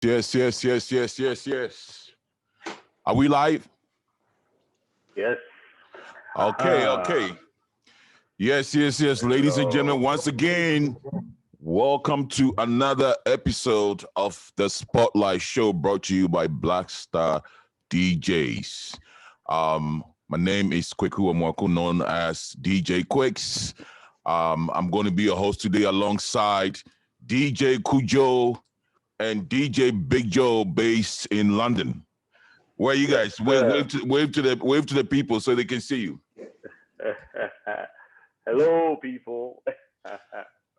Yes. Are we live? Yes. Okay. Yes. Ladies and gentlemen, once again, welcome to another episode of the Spotlight Show brought to you by Black Star DJs. My name is Kweku Amwaku, known as DJ Quicks. I'm going to be a host today alongside DJ Kujo and DJ Big Joe, based in London. Where are you guys? Wave to the people so they can see you. Hello, people.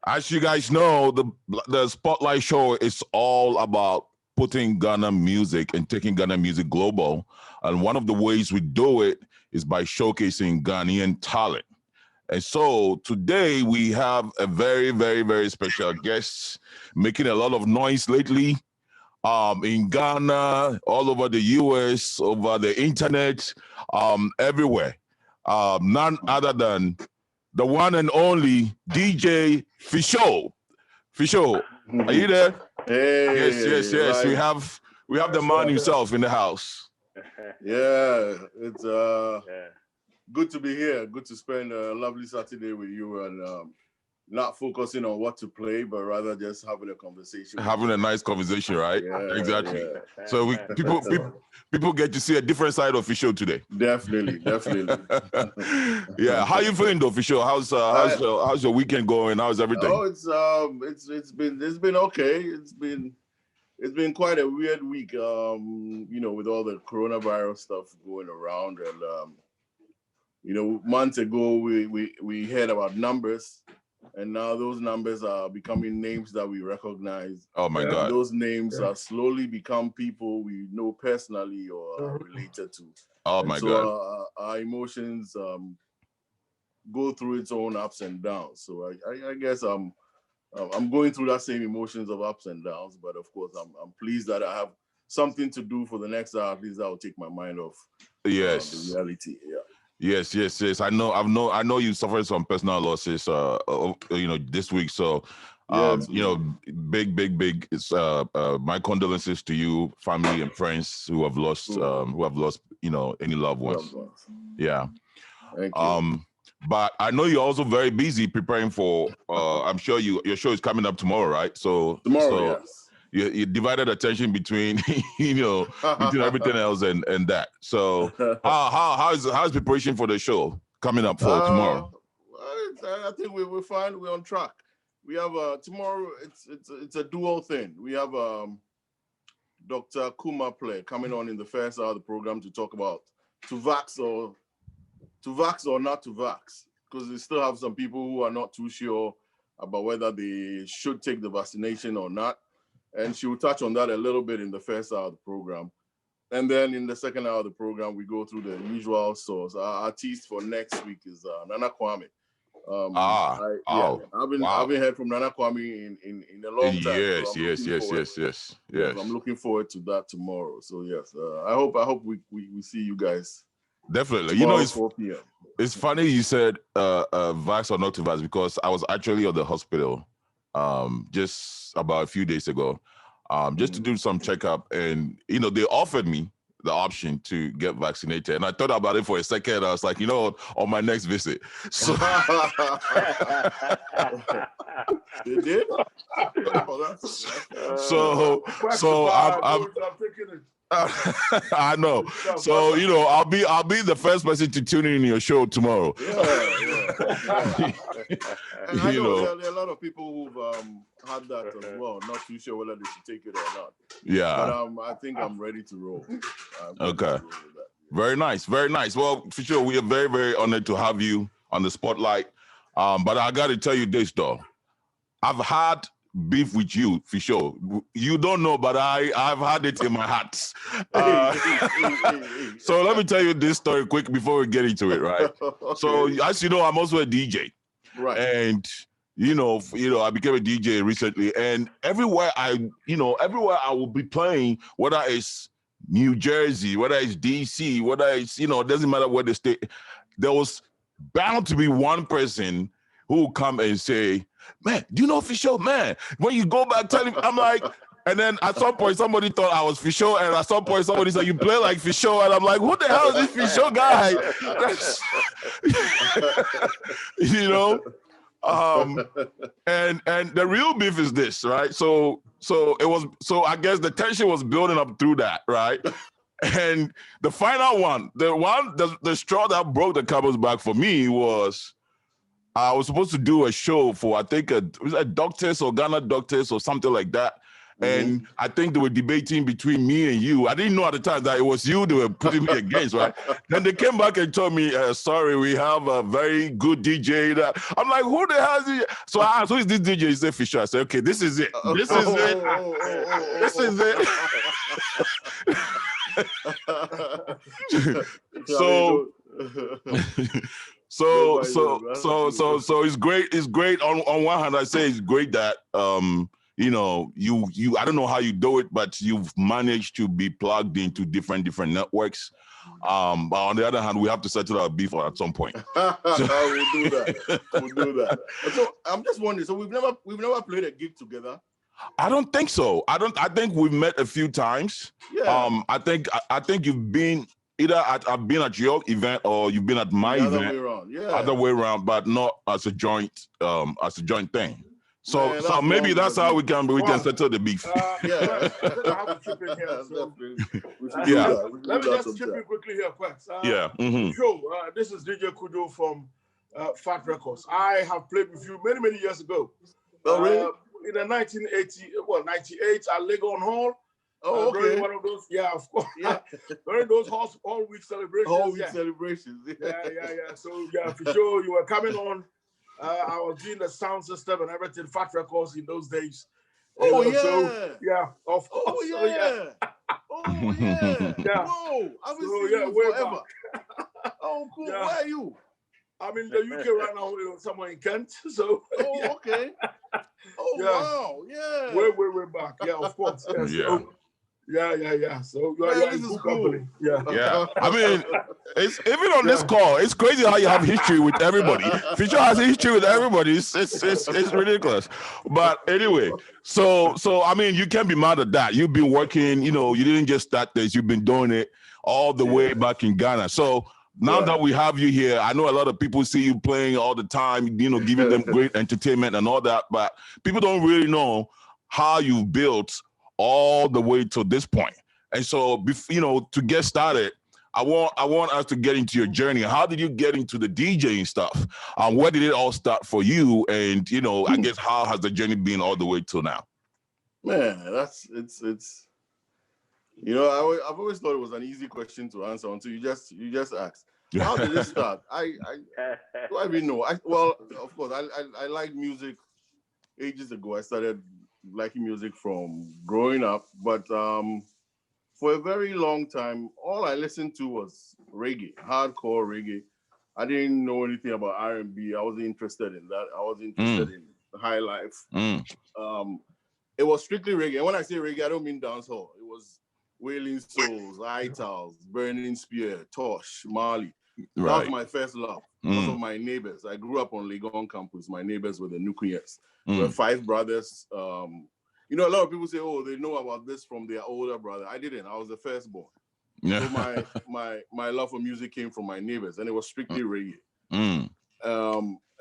As you guys know, the Spotlight Show is all about putting Ghana music and taking Ghana music global. And one of the ways we do it is by showcasing Ghanaian talent. And so today we have a very, very, very special guest making a lot of noise lately. In Ghana, all over the US, over the internet, everywhere. None other than the one and only DJ FIsho. FIsho, are you there? Hey, Yes. Right. We have the man himself in the house. Yeah, it's good to be here. Good to spend a lovely Saturday with you and not focusing on what to play, but rather just having a conversation. Having a nice conversation, right? Yeah, exactly. Yeah. So people get to see a different side of FIsho today. Definitely. Yeah. How you feeling though, FIsho? How's your weekend going? How's everything? Oh, it's been okay. It's been quite a weird week. With all the coronavirus stuff going around, and months ago we heard about numbers. And now those numbers are becoming names that we recognize. Oh my God! Those names are slowly become people we know personally or are related to. Oh my God! Our emotions go through its own ups and downs. So I guess I'm going through that same emotions of ups and downs. But of course, I'm pleased that I have something to do for the next hour. At least that will take my mind off the reality. Yeah. Yes. I know you suffered some personal losses, this week. So, big. It's my condolences to you, family and friends who have lost, any loved ones. Yeah. Thank you. But I know you're also very busy preparing for. I'm sure your show is coming up tomorrow, right? So tomorrow, yes. You divided attention between between everything else and that. So how's preparation for the show coming up for tomorrow? I think we're fine. We're on track. We have tomorrow. It's a dual thing. We have Dr. Kuma Play coming on in the first hour of the program to talk about to vax or not to vax, because we still have some people who are not too sure about whether they should take the vaccination or not. And she will touch on that a little bit in the first hour of the program. And then in the second hour of the program, we go through the usual source. Our artist for next week is Nana Kwame. I've been heard from Nana Kwame in a long time. Yes. I'm looking forward to that tomorrow. So yes, I hope we see you guys. Definitely. Tomorrow, 4 p.m. It's funny you said vax or not to vax, because I was actually at the hospital just about a few days ago, just to do some checkup, and they offered me the option to get vaccinated, and I thought about it for a second. I was like, on my next visit. So they did. I'm thinking it. I know. So I'll be the first person to tune in your show tomorrow. Yeah. And I know there are a lot of people who've had that as well. Not too sure whether they should take it or not. Yeah. But I think I'm ready to roll. Okay. Very nice. Well, for sure, we are very, very honored to have you on the spotlight. But I got to tell you this though, I've had beef with you, FIsho. You don't know, but I've had it in my heart. So let me tell you this story quick before we get into it, right? Okay. So as you know, I'm also a DJ. Right. And I became a DJ recently, and everywhere I will be playing, whether it's New Jersey, whether it's DC, whether it's, it doesn't matter what the state, there was bound to be one person who will come and say, man, do you know FIsho? Man, when you go back, tell him, I'm like, And then at some point, somebody thought I was FIsho, and at some point, somebody said, you play like FIsho, and I'm like, who the hell is this FIsho guy? You know? And the real beef is this, right? So I guess the tension was building up through that, right? And the final one, the straw that broke the camel's back for me was I was supposed to do a show for, I think, was it Doctors or Ghana Doctors or something like that. And I think they were debating between me and you. I didn't know at the time that it was you they were putting me against, right? Then they came back and told me, sorry, we have a very good DJ. I'm like, who the hell is he? So I asked, who is this DJ? He said, FIsho. I said, okay, this is it. This is it. This is it. So it's great. It's great. On one hand, I say it's great that you know, you I don't know how you do it, but you've managed to be plugged into different networks. But on the other hand, we have to settle our beef at some point. We'll do that. We'll do that. So I'm just wondering. So we've never played a gig together. I don't think so. I think we've met a few times. Yeah. I think you've been either I've been at your event or you've been at my event. Other way around. Yeah. Other way around, but not as a joint thing. So Man, so maybe that's how we can settle the beef. Yeah. I have to chip in here. So, Let me just chip in quickly here, Quacks. Show, this is DJ Kujo from Fat Records. I have played with you many years ago. Oh, really? In the 98 at Legon Hall. Oh, okay. During one of those, yeah, of course. Yeah. During those all week celebrations. All week celebrations. Yeah. So, yeah, for sure, you were coming on. I was doing the sound system and everything, Fat Records in those days. Oh, yeah. So, yeah, of course. Oh, yeah. Oh, yeah. Yeah. Whoa. I've been seeing you forever. Oh, cool. Yeah. Where are you? I'm in the UK right now, somewhere in Kent. So, oh, yeah. Okay. Oh, Yeah. Wow. Yeah. Way back. Yeah, of course. Yes. Yeah. Yeah. So you're this in is good cool. company. Yeah. Yeah, I mean, it's even on this call. It's crazy how you have history with everybody. FIsho has history with everybody. It's ridiculous. But anyway, so I mean, you can't be mad at that. You've been working. You know, you didn't just start this. You've been doing it all the way back in Ghana. So now that we have you here, I know a lot of people see you playing all the time. You know, giving them great entertainment and all that. But people don't really know how you built all the way to this point. And so, you know, to get started, I want us to get into your journey. How did you get into the DJing stuff? Where did it all start for you? And, you know, I guess how has the journey been all the way till now? Man, it's you know, I've always thought it was an easy question to answer until you just asked. How did it start? I don't even know. Well, of course, I liked music ages ago. I started liking music from growing up, but for a very long time, all I listened to was reggae, hardcore reggae. I didn't know anything about R&B. I wasn't interested in that. I was interested in high life. It was strictly reggae. And when I say reggae, I don't mean dancehall. It was Wailing Souls, Itals, Burning Spear, Tosh, Marley. That was my first love because of my neighbors. I grew up on Legon campus. My neighbors were the Nukuyas. We were 5 brothers. You know, a lot of people say, oh, they know about this from their older brother. I didn't. I was the firstborn. Yeah. So my love for music came from my neighbors, and it was strictly reggae.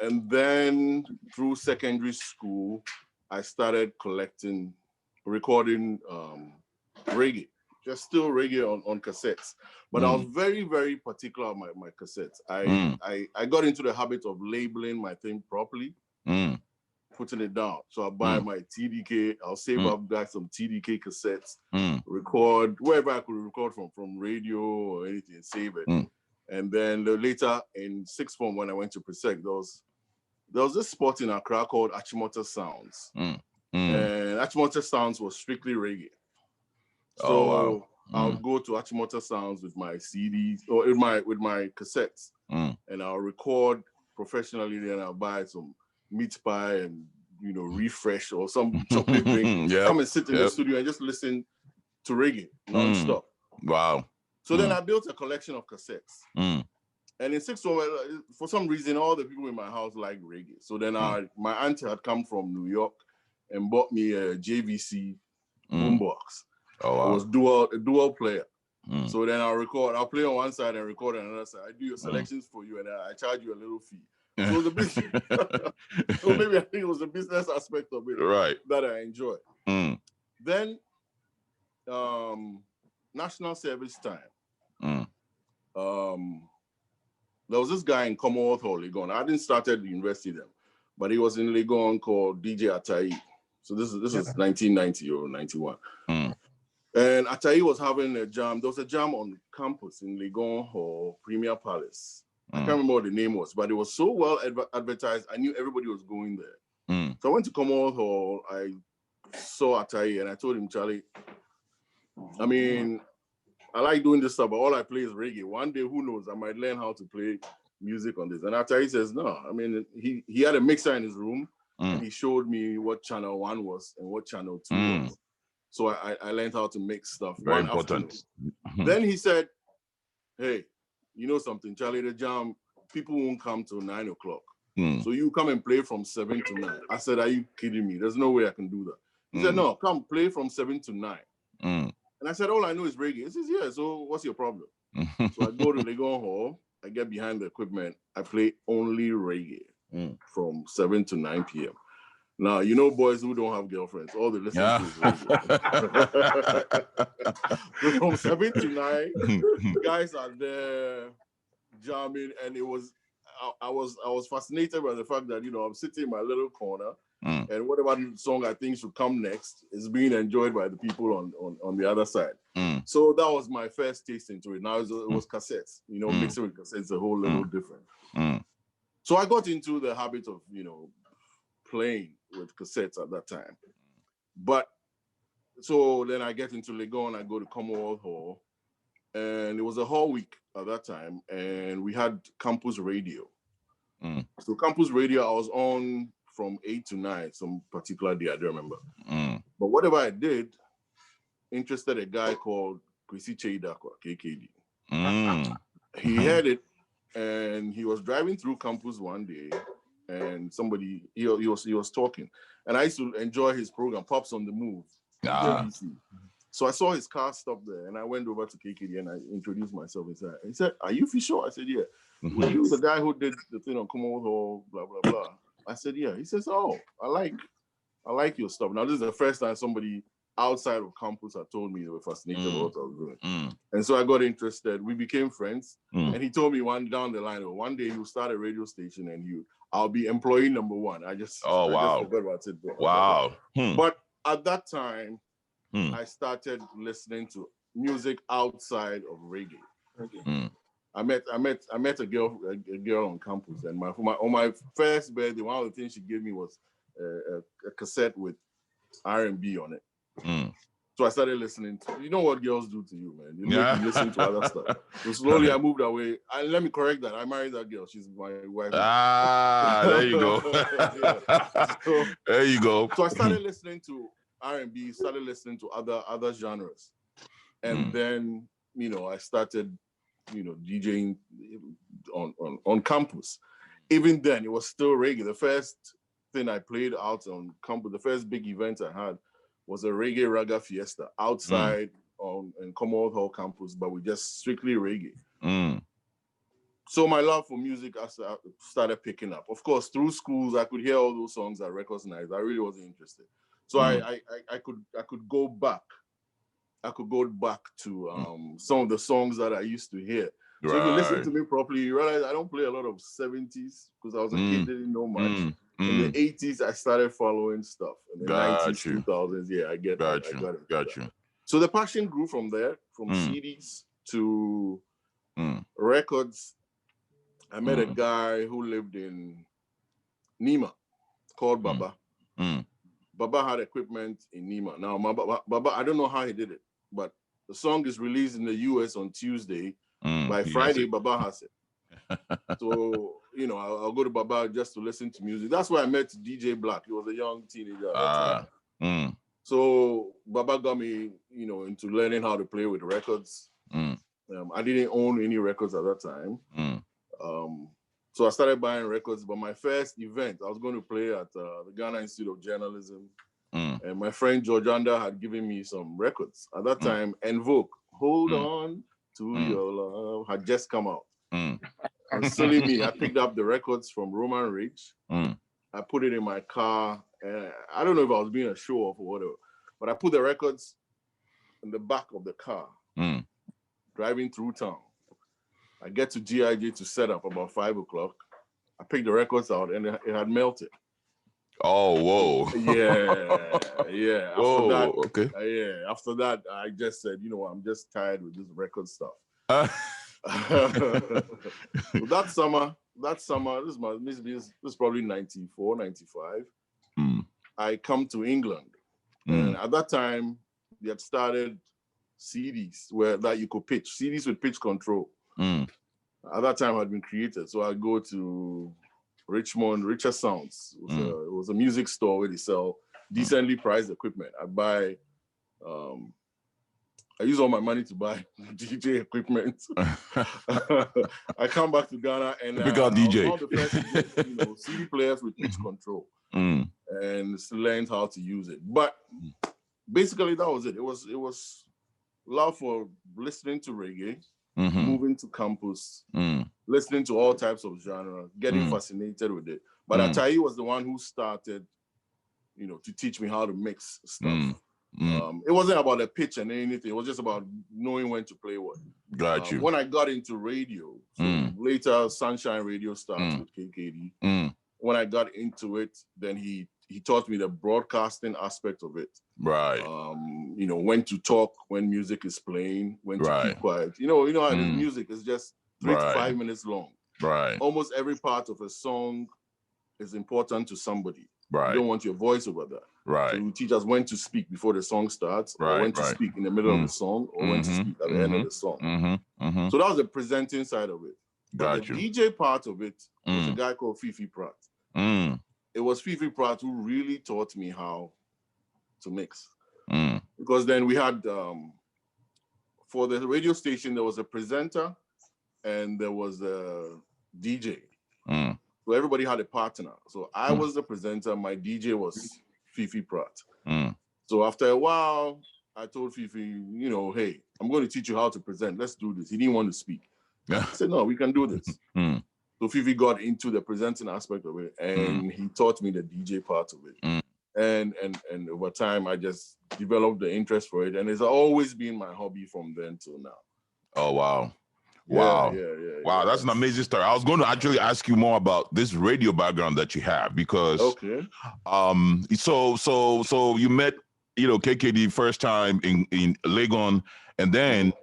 And then through secondary school, I started recording reggae. Just still reggae on cassettes. But I was very, very particular about my cassettes. I got into the habit of labeling my thing properly, putting it down. So I buy my TDK, I'll save up back some TDK cassettes, record wherever I could record from radio or anything, save it. And then later in 6th form, when I went to Presec, there was this spot in Accra called Achimota Sounds. And Achimota Sounds was strictly reggae. So I'll go to Achimota Sounds with my CDs or with my cassettes, and I'll record professionally. Then I'll buy some meat pie and refresh or some chocolate drink. Come and sit in the studio and just listen to reggae nonstop. Wow! So then I built a collection of cassettes. And in 6th form, for some reason, all the people in my house like reggae. So then my auntie had come from New York and bought me a JVC boombox. Oh, wow. It was dual player. So then I'll play on one side and record on another side. I do your selections for you and I charge you a little fee. So the business, so maybe I think it was the business aspect of it that I enjoy. Then national service time. There was this guy in Commonwealth Hall, Legon. I didn't start at the university then, but he was in Legon called DJ Atai. So this is 1990 or 91. And Atai was having a jam. There was a jam on campus in Legon Hall, Premier Palace. I can't remember what the name was, but it was so well advertised. I knew everybody was going there. So I went to Commonwealth Hall. I saw Atai and I told him, Charlie, I mean, I like doing this stuff, but all I play is reggae. One day, who knows, I might learn how to play music on this. And Atai says, no. I mean, he had a mixer in his room and he showed me what channel 1 was and what channel 2 was. So I learned how to mix stuff. Very important. Then he said, hey, you know something, Charlie, the jam, people won't come till 9 o'clock. So you come and play from 7 to 9. I said, are you kidding me? There's no way I can do that. He said, no, come play from 7 to 9. And I said, all I know is reggae. He says, yeah, so what's your problem? So I go to Legon Hall, I get behind the equipment, I play only reggae from 7 to 9 p.m. Now, you know boys who don't have girlfriends, all they listen to is reggae. From 7 to 9, guys are there jamming, and it was, I was fascinated by the fact that, you know, I'm sitting in my little corner, and whatever song I think should come next is being enjoyed by the people on the other side. So that was my first taste into it. Now it was cassettes, you know, mixing with cassettes a whole little different. So I got into the habit of, you know, playing with cassettes at that time. But so then I get into Legon, I go to Commonwealth Hall, and it was a hall week at that time, and we had campus radio. So campus radio, I was on from 8 to 9, some particular day, I don't remember. But whatever I did, interested a guy called Kwesi Cheidakwa, KKD. He had it, and he was driving through campus one day, and somebody, he was talking. And I used to enjoy his program, Pops on the Move. So I saw his car stop there, and I went over to KKD and I introduced myself. He said, are you FIsho? I said, yeah. Were you the guy who did the thing on Commonwealth Hall, blah, blah, blah? I said, yeah. He says, oh, I like your stuff. Now, this is the first time somebody outside of campus had told me they were fascinated with what I was doing. And so I got interested. We became friends. And he told me down the line, one day he'll start a radio station and I'll be employee number 1. I just forgot about it. Wow. But at that time, I started listening to music outside of reggae. I met a girl on campus, and on my first birthday, one of the things she gave me was a cassette with R&B on it. So I started listening to, you know what girls do to you, man. You make you listen to other stuff. So slowly I moved away. Let me correct that. I married that girl. She's my wife. There you go. So, there you go. So I started listening to R&B, started listening to other genres. And then, you know, I started, you know, DJing on campus. Even then, it was still reggae. The first thing I played out on campus, the first big event I had was a reggae raga fiesta outside in Commonwealth Hall campus, but we just strictly reggae. So my love for music started picking up. Of course, through schools, I could hear all those songs I recognized. I really wasn't interested. So I could go back. I could go back to some of the songs that I used to hear. So if you listen to me properly, you realize I don't play a lot of 70s because I was a kid, didn't know much. In the 80s, I started following stuff. In the 90s, 2000s, yeah, I got it. So the passion grew from there, from CDs to records. I met a guy who lived in Nima called Baba. Baba had equipment in Nima. Now, Baba, I don't know how he did it, but the song is released in the US on Tuesday. By Friday, Baba has it. So, you know, I'll go to Baba just to listen to music. That's where I met DJ Black. He was a young teenager at that time. So Baba got me, you know, into learning how to play with records. I didn't own any records at that time. So I started buying records, but my first event, I was going to play at the Ghana Institute of Journalism And my friend Georganda had given me some records. At that time, Invoke, Hold On to Your Love, had just come out. And silly me, I picked up the records from Roman Ridge. I put it in my car. And I don't know if I was being a show off or whatever, but I put the records in the back of the car, driving through town. I get to GIJ to set up about 5 o'clock. I picked the records out and it had melted. Oh, whoa. Yeah. Whoa, after that, okay. After that, I just said, you know, I'm just tired with this record stuff. That summer, this is probably 94, 95. I come to England. And at that time, they had started CDs that you could pitch, CDs with pitch control. At that time had been created. So I go to Richmond, Richer Sounds. It was a music store where they sell decently priced equipment. I use all my money to buy DJ equipment. I come back to Ghana and DJ. I was one of the first to get, CD players with pitch control and learned how to use it. But basically that was it. It was love for listening to reggae, moving to campus, listening to all types of genres, getting fascinated with it. But Atayi was the one who started, to teach me how to mix stuff. It wasn't about a pitch and anything. It was just about knowing when to play what. Got you. When I got into radio, so later Sunshine Radio starts with KKD. When I got into it, then he taught me the broadcasting aspect of it. Right. When to talk when music is playing, when to keep quiet. You know how this music is just 3 to 5 minutes long. Right. Almost every part of a song is important to somebody. Right. You don't want your voice over that. Right. So you teach us when to speak before the song starts, or when to speak in the middle of the song, or when to speak at the end of the song. So that was the presenting side of it. But the DJ part of it was a guy called Fifi Pratt. It was Fifi Pratt who really taught me how to mix. Because then we had, for the radio station, there was a presenter and there was a DJ. So everybody had a partner. So I was the presenter, my DJ was Fifi Pratt. So after a while, I told Fifi, hey, I'm going to teach you how to present. Let's do this. He didn't want to speak. I said, no, we can do this. So Fifi got into the presenting aspect of it, and he taught me the DJ part of it. And over time, I just developed the interest for it, and it's always been my hobby from then till now. Oh, wow. Wow. Wow, that's an amazing story. I was going to actually ask you more about this radio background that you have because so you met, KKD first time in Legon, and then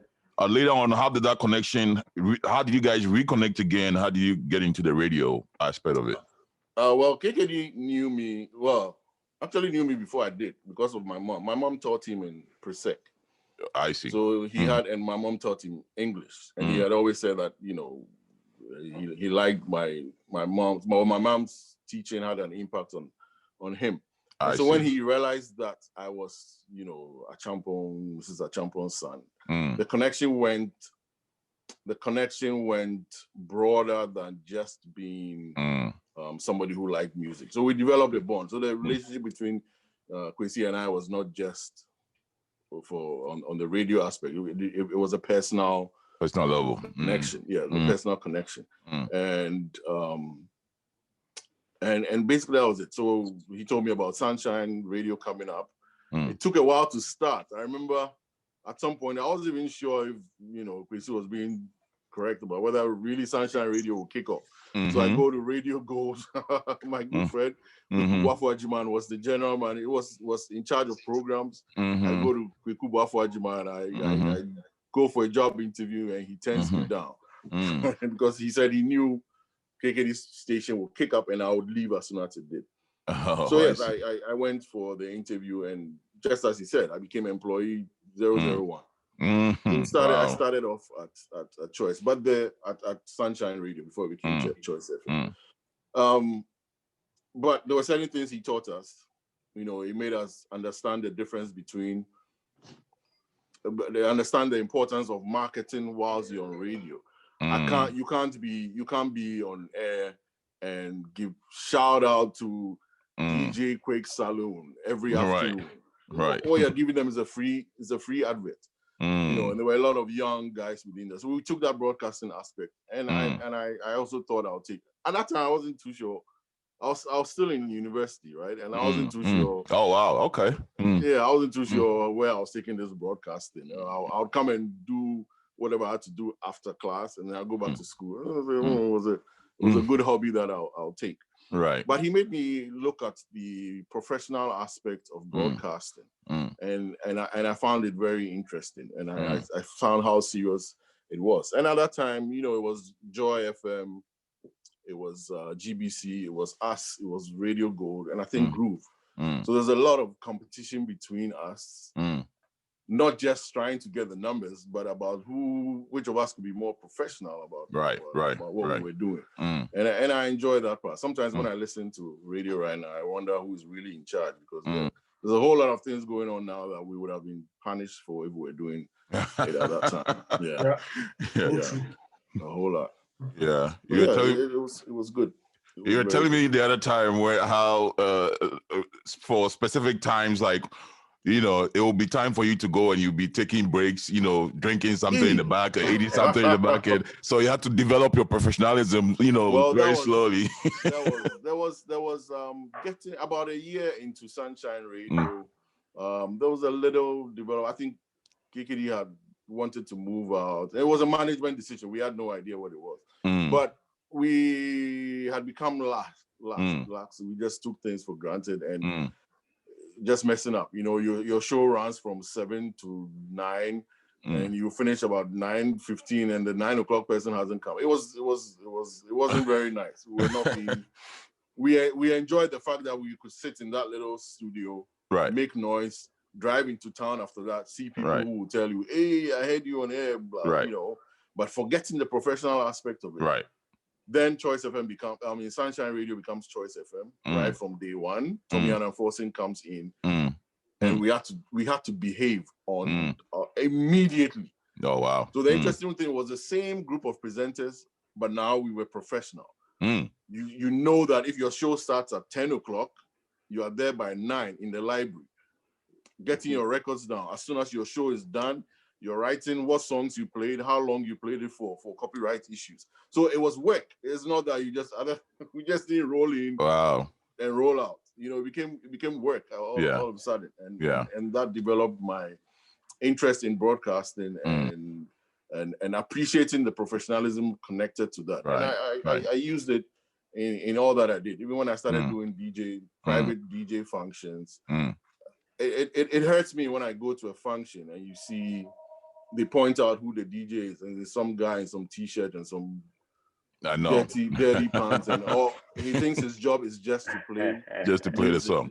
later on, how did that connection, how did you guys reconnect again? How did you get into the radio aspect of it? Well, KKD knew me before I did because of my mom. My mom taught him in Presec. I see. So he had, and my mom taught him English, and he had always said that he liked my mom's teaching had an impact on him. So when he realized that I was Mrs. Achampon's son, the connection went broader than just being somebody who liked music. So we developed a bond. So the relationship between Kwesi and I was not just on the radio aspect. It was a personal level connection. The personal connection. And basically that was it. So he told me about Sunshine Radio coming up. It took a while to start. I remember at some point I wasn't even sure if Kwesi was being correct about whether really Sunshine Radio will kick off. So I go to Radio Gold. My good friend Wafu Ajiman was the general man. He was in charge of programs. I go to Kweku Wafu Ajiman. I go for a job interview and he turns me down because he said he knew KKD's station would kick up and I would leave as soon as it did. So yes, I went for the interview and just as he said, I became employee 001. I started off at Choice, but at Sunshine Radio before it became Choice FM. But there were certain things he taught us. He made us understand the difference between. They understand the importance of marketing whilst you're on radio. You can't be on air and give shout out to DJ Quake Saloon every afternoon. Right. All you're giving them is a free advert. You know, and there were a lot of young guys within that. So we took that broadcasting aspect, and I also thought I'll take. At that time, I wasn't too sure. I was still in university, right? And I wasn't too sure. Oh wow, okay. Yeah, I wasn't too sure where I was taking this broadcasting. I'll come and do whatever I had to do after class, and then I'll go back to school. It was a good hobby that I'll take. Right. But he made me look at the professional aspect of broadcasting, and I found it very interesting, and I found how serious it was. And at that time, you know, it was Joy FM. It was GBC, it was us, it was Radio Gold, and I think Groove. So there's a lot of competition between us, not just trying to get the numbers, but about which of us could be more professional about what we were doing. And I enjoy that part. Sometimes when I listen to radio right now, I wonder who's really in charge, because there's a whole lot of things going on now that we would have been punished for if we were doing it at that time. Yeah. A whole lot. Yeah, it was good. You were telling me the other time how for specific times, like, you know, it will be time for you to go and you'll be taking breaks, you know, drinking something in the back or eating something in the back end. So you had to develop your professionalism, you know, very slowly. there was getting about a year into Sunshine Radio. There was a little develop. I think KKD had wanted to move out. It was a management decision. We had no idea what it was. But we had become lax. We just took things for granted and just messing up. You know, your show runs from 7 to 9 and you finish about 9:15 and the 9 o'clock person hasn't come. It wasn't very nice. We were not being we enjoyed the fact that we could sit in that little studio, make noise, drive into town after that, see people who will tell you, hey, I heard you on air, blah, you know, but forgetting the professional aspect of it. Then Choice FM Sunshine Radio becomes Choice FM, right from day one. Tommy and Enforcing comes in, and we had to behave on immediately. Oh wow! So the interesting thing was the same group of presenters, but now we were professional. You know that if your show starts at 10 o'clock, you are there by 9 in the library, getting your records down. As soon as your show is done, you're writing what songs you played, how long you played it for copyright issues. So it was work. It's not that we just didn't roll in and roll out. You know, it became work all of a sudden. And that developed my interest in broadcasting and appreciating the professionalism connected to that. And I used it in all that I did. Even when I started doing private DJ functions, it hurts me when I go to a function and you see they point out who the DJ is, and there's some guy in some t-shirt and some dirty pants, and he thinks his job is just to play the song.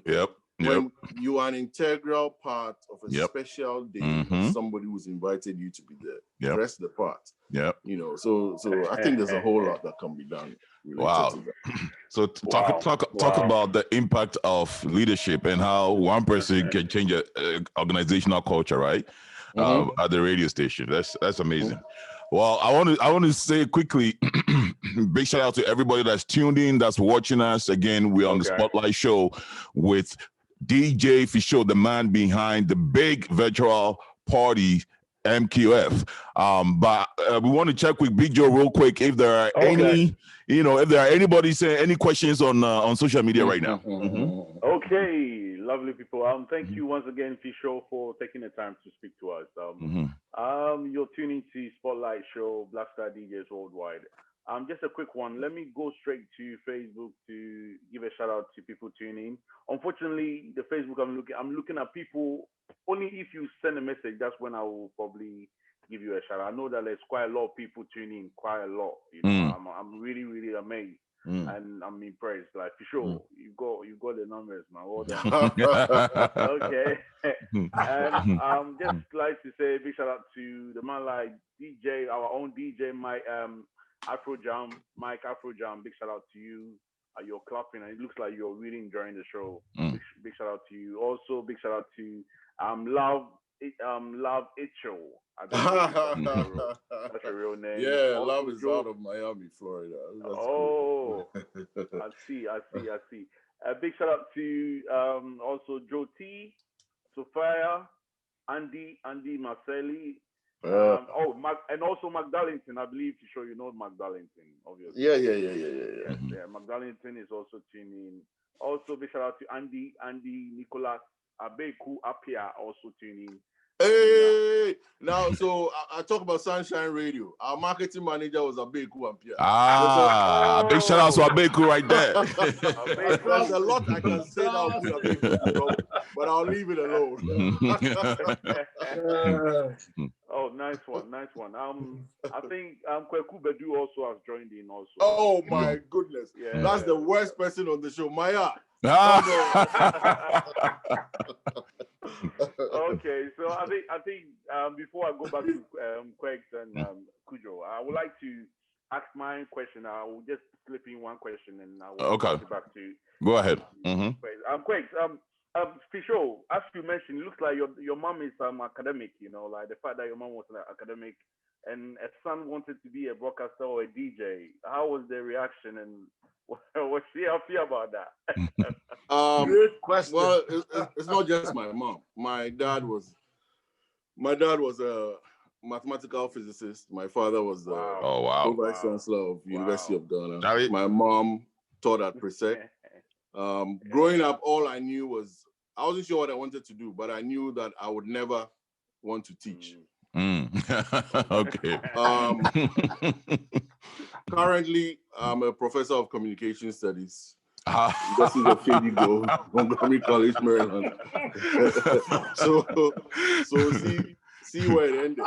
When you are an integral part of a special day, somebody who's invited you to be there, press the part. You know, so I think there's a whole lot that can be done. Wow. So talk about the impact of leadership and how one person can change a organizational culture, right? At the radio station. That's amazing. Well, I want to say quickly, big shout out to everybody that's tuned in, that's watching us. Again, we're on the Spotlight Show with DJ FIsho, the man behind the big virtual party MQF. But we want to check with Big Joe real quick if there are if there are anybody saying any questions on social media right now. Okay, lovely people. Thank you once again, FIsho, for taking the time to speak to us. You're tuning to Spotlight Show, Black Star DJs Worldwide. Just a quick one. Let me go straight to Facebook to give a shout out to people tuning. Unfortunately, the Facebook I'm looking at people only if you send a message. That's when I will probably give you a shout out. I know that there's quite a lot of people tuning, quite a lot. You know, I'm really, really amazed. And I'm impressed. Like, for sure, you got the numbers, man. Well done. Okay. And just like to say a big shout out to the man like DJ, our own DJ, Mike Afro Jam. Big shout out to you. You're clapping, and it looks like you're really enjoying the show. Big shout out to you. Also, big shout out to Love Itcho. That's a real name. Yeah, also, Love is out of Miami, Florida. That's cool. I see. A big shout out to also Joe T, Sophia, Andy Marcelli. And also McDarlington. I believe FIsho, you know McDarlington, obviously. Yeah. Yeah, McDarlington is also tuning. Also, big shout out to Andy Nicholas Abeku Apia also tuning. Hey, now, so I talk about Sunshine Radio. Our marketing manager was Abeku Apia. Big shout out to Abeku right there. There's a lot I can say now, but I'll leave it alone. Oh, nice one. I think Kweku Bedu also has joined in also. Oh my goodness. Yeah. That's the worst person on the show. Maya. Okay, so I think before I go back to Quegs and Kujo, I would like to ask my question. I will just slip in one question and I will go back to. Go ahead. Quegs, FIsho, as you mentioned, it looks like your mom is academic. You know, like the fact that your mom was an academic and a son wanted to be a broadcaster or a DJ. How was the reaction and what's she happy about that? Great question. Well, it's not just my mom. My dad was a mathematical physicist. My father was the vice chancellor of University of Ghana. My mom taught at Presec. Growing up, all I knew was I wasn't sure what I wanted to do, but I knew that I would never want to teach. Okay. Currently, I'm a professor of communication studies. This is a Shady Grove, Montgomery College, Maryland. so see where it ended.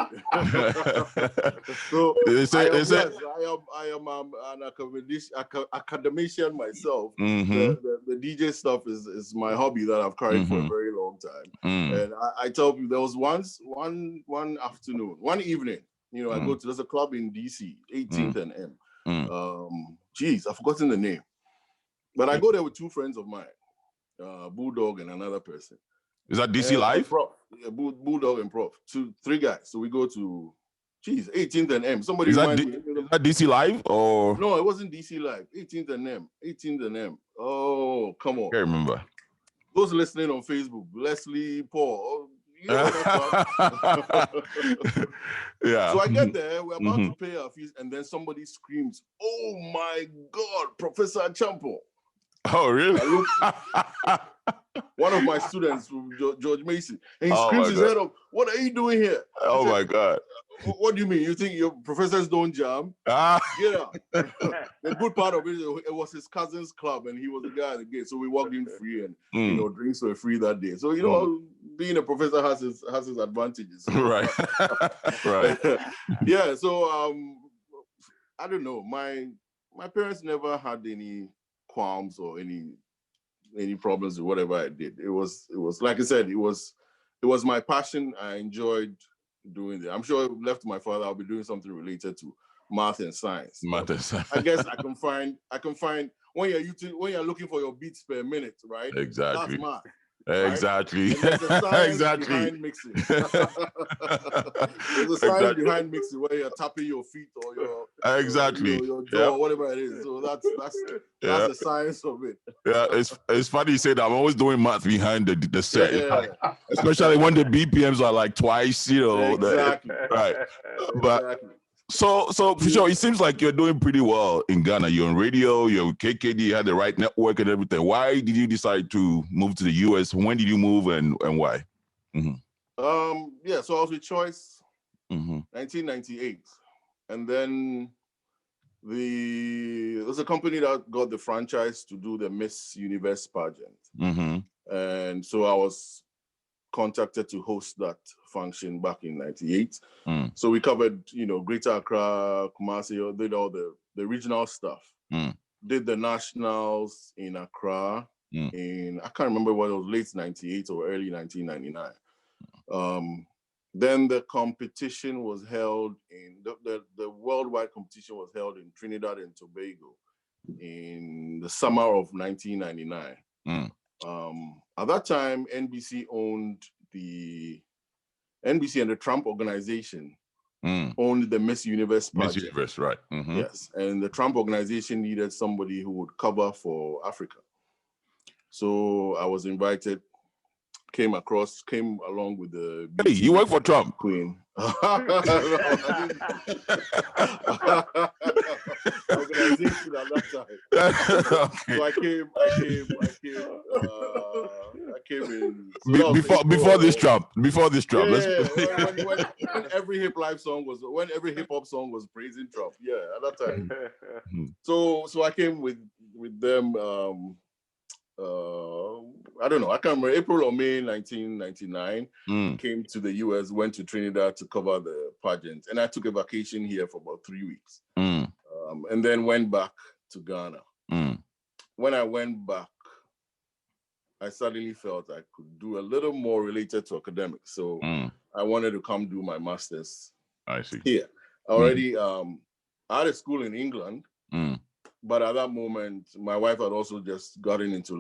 So I am an academician myself. The DJ stuff is my hobby that I've carried for a very long time. And I tell people there was one afternoon, one evening, you know, I go to there's a club in DC, 18th and M. I've forgotten the name. But I go there with two friends of mine, Bulldog and another person. Is that DC Live? Prof. Yeah, Bulldog and Prof. 3 guys. So we go to, 18th and M. Somebody is that DC Live or? No, it wasn't DC Live. 18th and M. Oh, come on. I can't remember. Those listening on Facebook, Leslie, Paul. You know yeah. So I get there, we're about to pay our fees, and then somebody screams, "Oh my God, Professor Champo!" Oh, really? One of my students, George Mason, and he screams his head up, "What are you doing here?" Oh my God. What do you mean? You think your professors don't jam? Get out. The good part of it was his cousin's club, and he was the guy at the gate. So we walked in free, and you know, drinks were free that day. So you know, being a professor has his advantages. Right. Right. Yeah. So I don't know. My parents never had any qualms or any problems with whatever I did. It was like I said, it was my passion. I enjoyed doing it. I'm sure if left to my father, I'll be doing something related to math and science. I guess I can find when you're looking for your beats per minute, right? Exactly. That's math. Exactly. Right? And there's a science exactly. behind mixing. There's a science behind mixing where you're tapping your feet or your your jaw, whatever it is. So that's the science of it. Yeah, it's funny you say that. I'm always doing math behind the set, especially when the BPMs are like twice, you know. Exactly. Right. But so FIsho, it seems like you're doing pretty well in Ghana. You're on radio, you're with KKD, you had the right network and everything. Why did you decide to move to the US? When did you move and why? So I was with Choice 1998. And then there's a company that got the franchise to do the Miss Universe pageant. And so I was contacted to host that function back in 98. So we covered, Greater Accra, Kumasi, did all the regional stuff. Did the nationals in Accra in, I can't remember whether it was late 98 or early 1999. Then the competition was held in, the worldwide competition was held in Trinidad and Tobago in the summer of 1999. At that time, NBC owned NBC and the Trump organization owned the Miss Universe project. Miss Universe, right. Yes, and the Trump organization needed somebody who would cover for Africa. So I was invited, came along with the Hey, you work for Trump? Queen. Organization at that time. Okay. So I came in. So before this Trump. Yeah, when every hip hop song was praising Trump. Yeah, at that time. So I came with them. I don't know. I can't remember, April or May 1999. Came to the US, went to Trinidad to cover the pageant, and I took a vacation here for about 3 weeks, and then went back to Ghana. When I went back, I suddenly felt I could do a little more related to academics, so I wanted to come do my master's. I see. Here already. I had a school in England. But at that moment, my wife had also just gotten into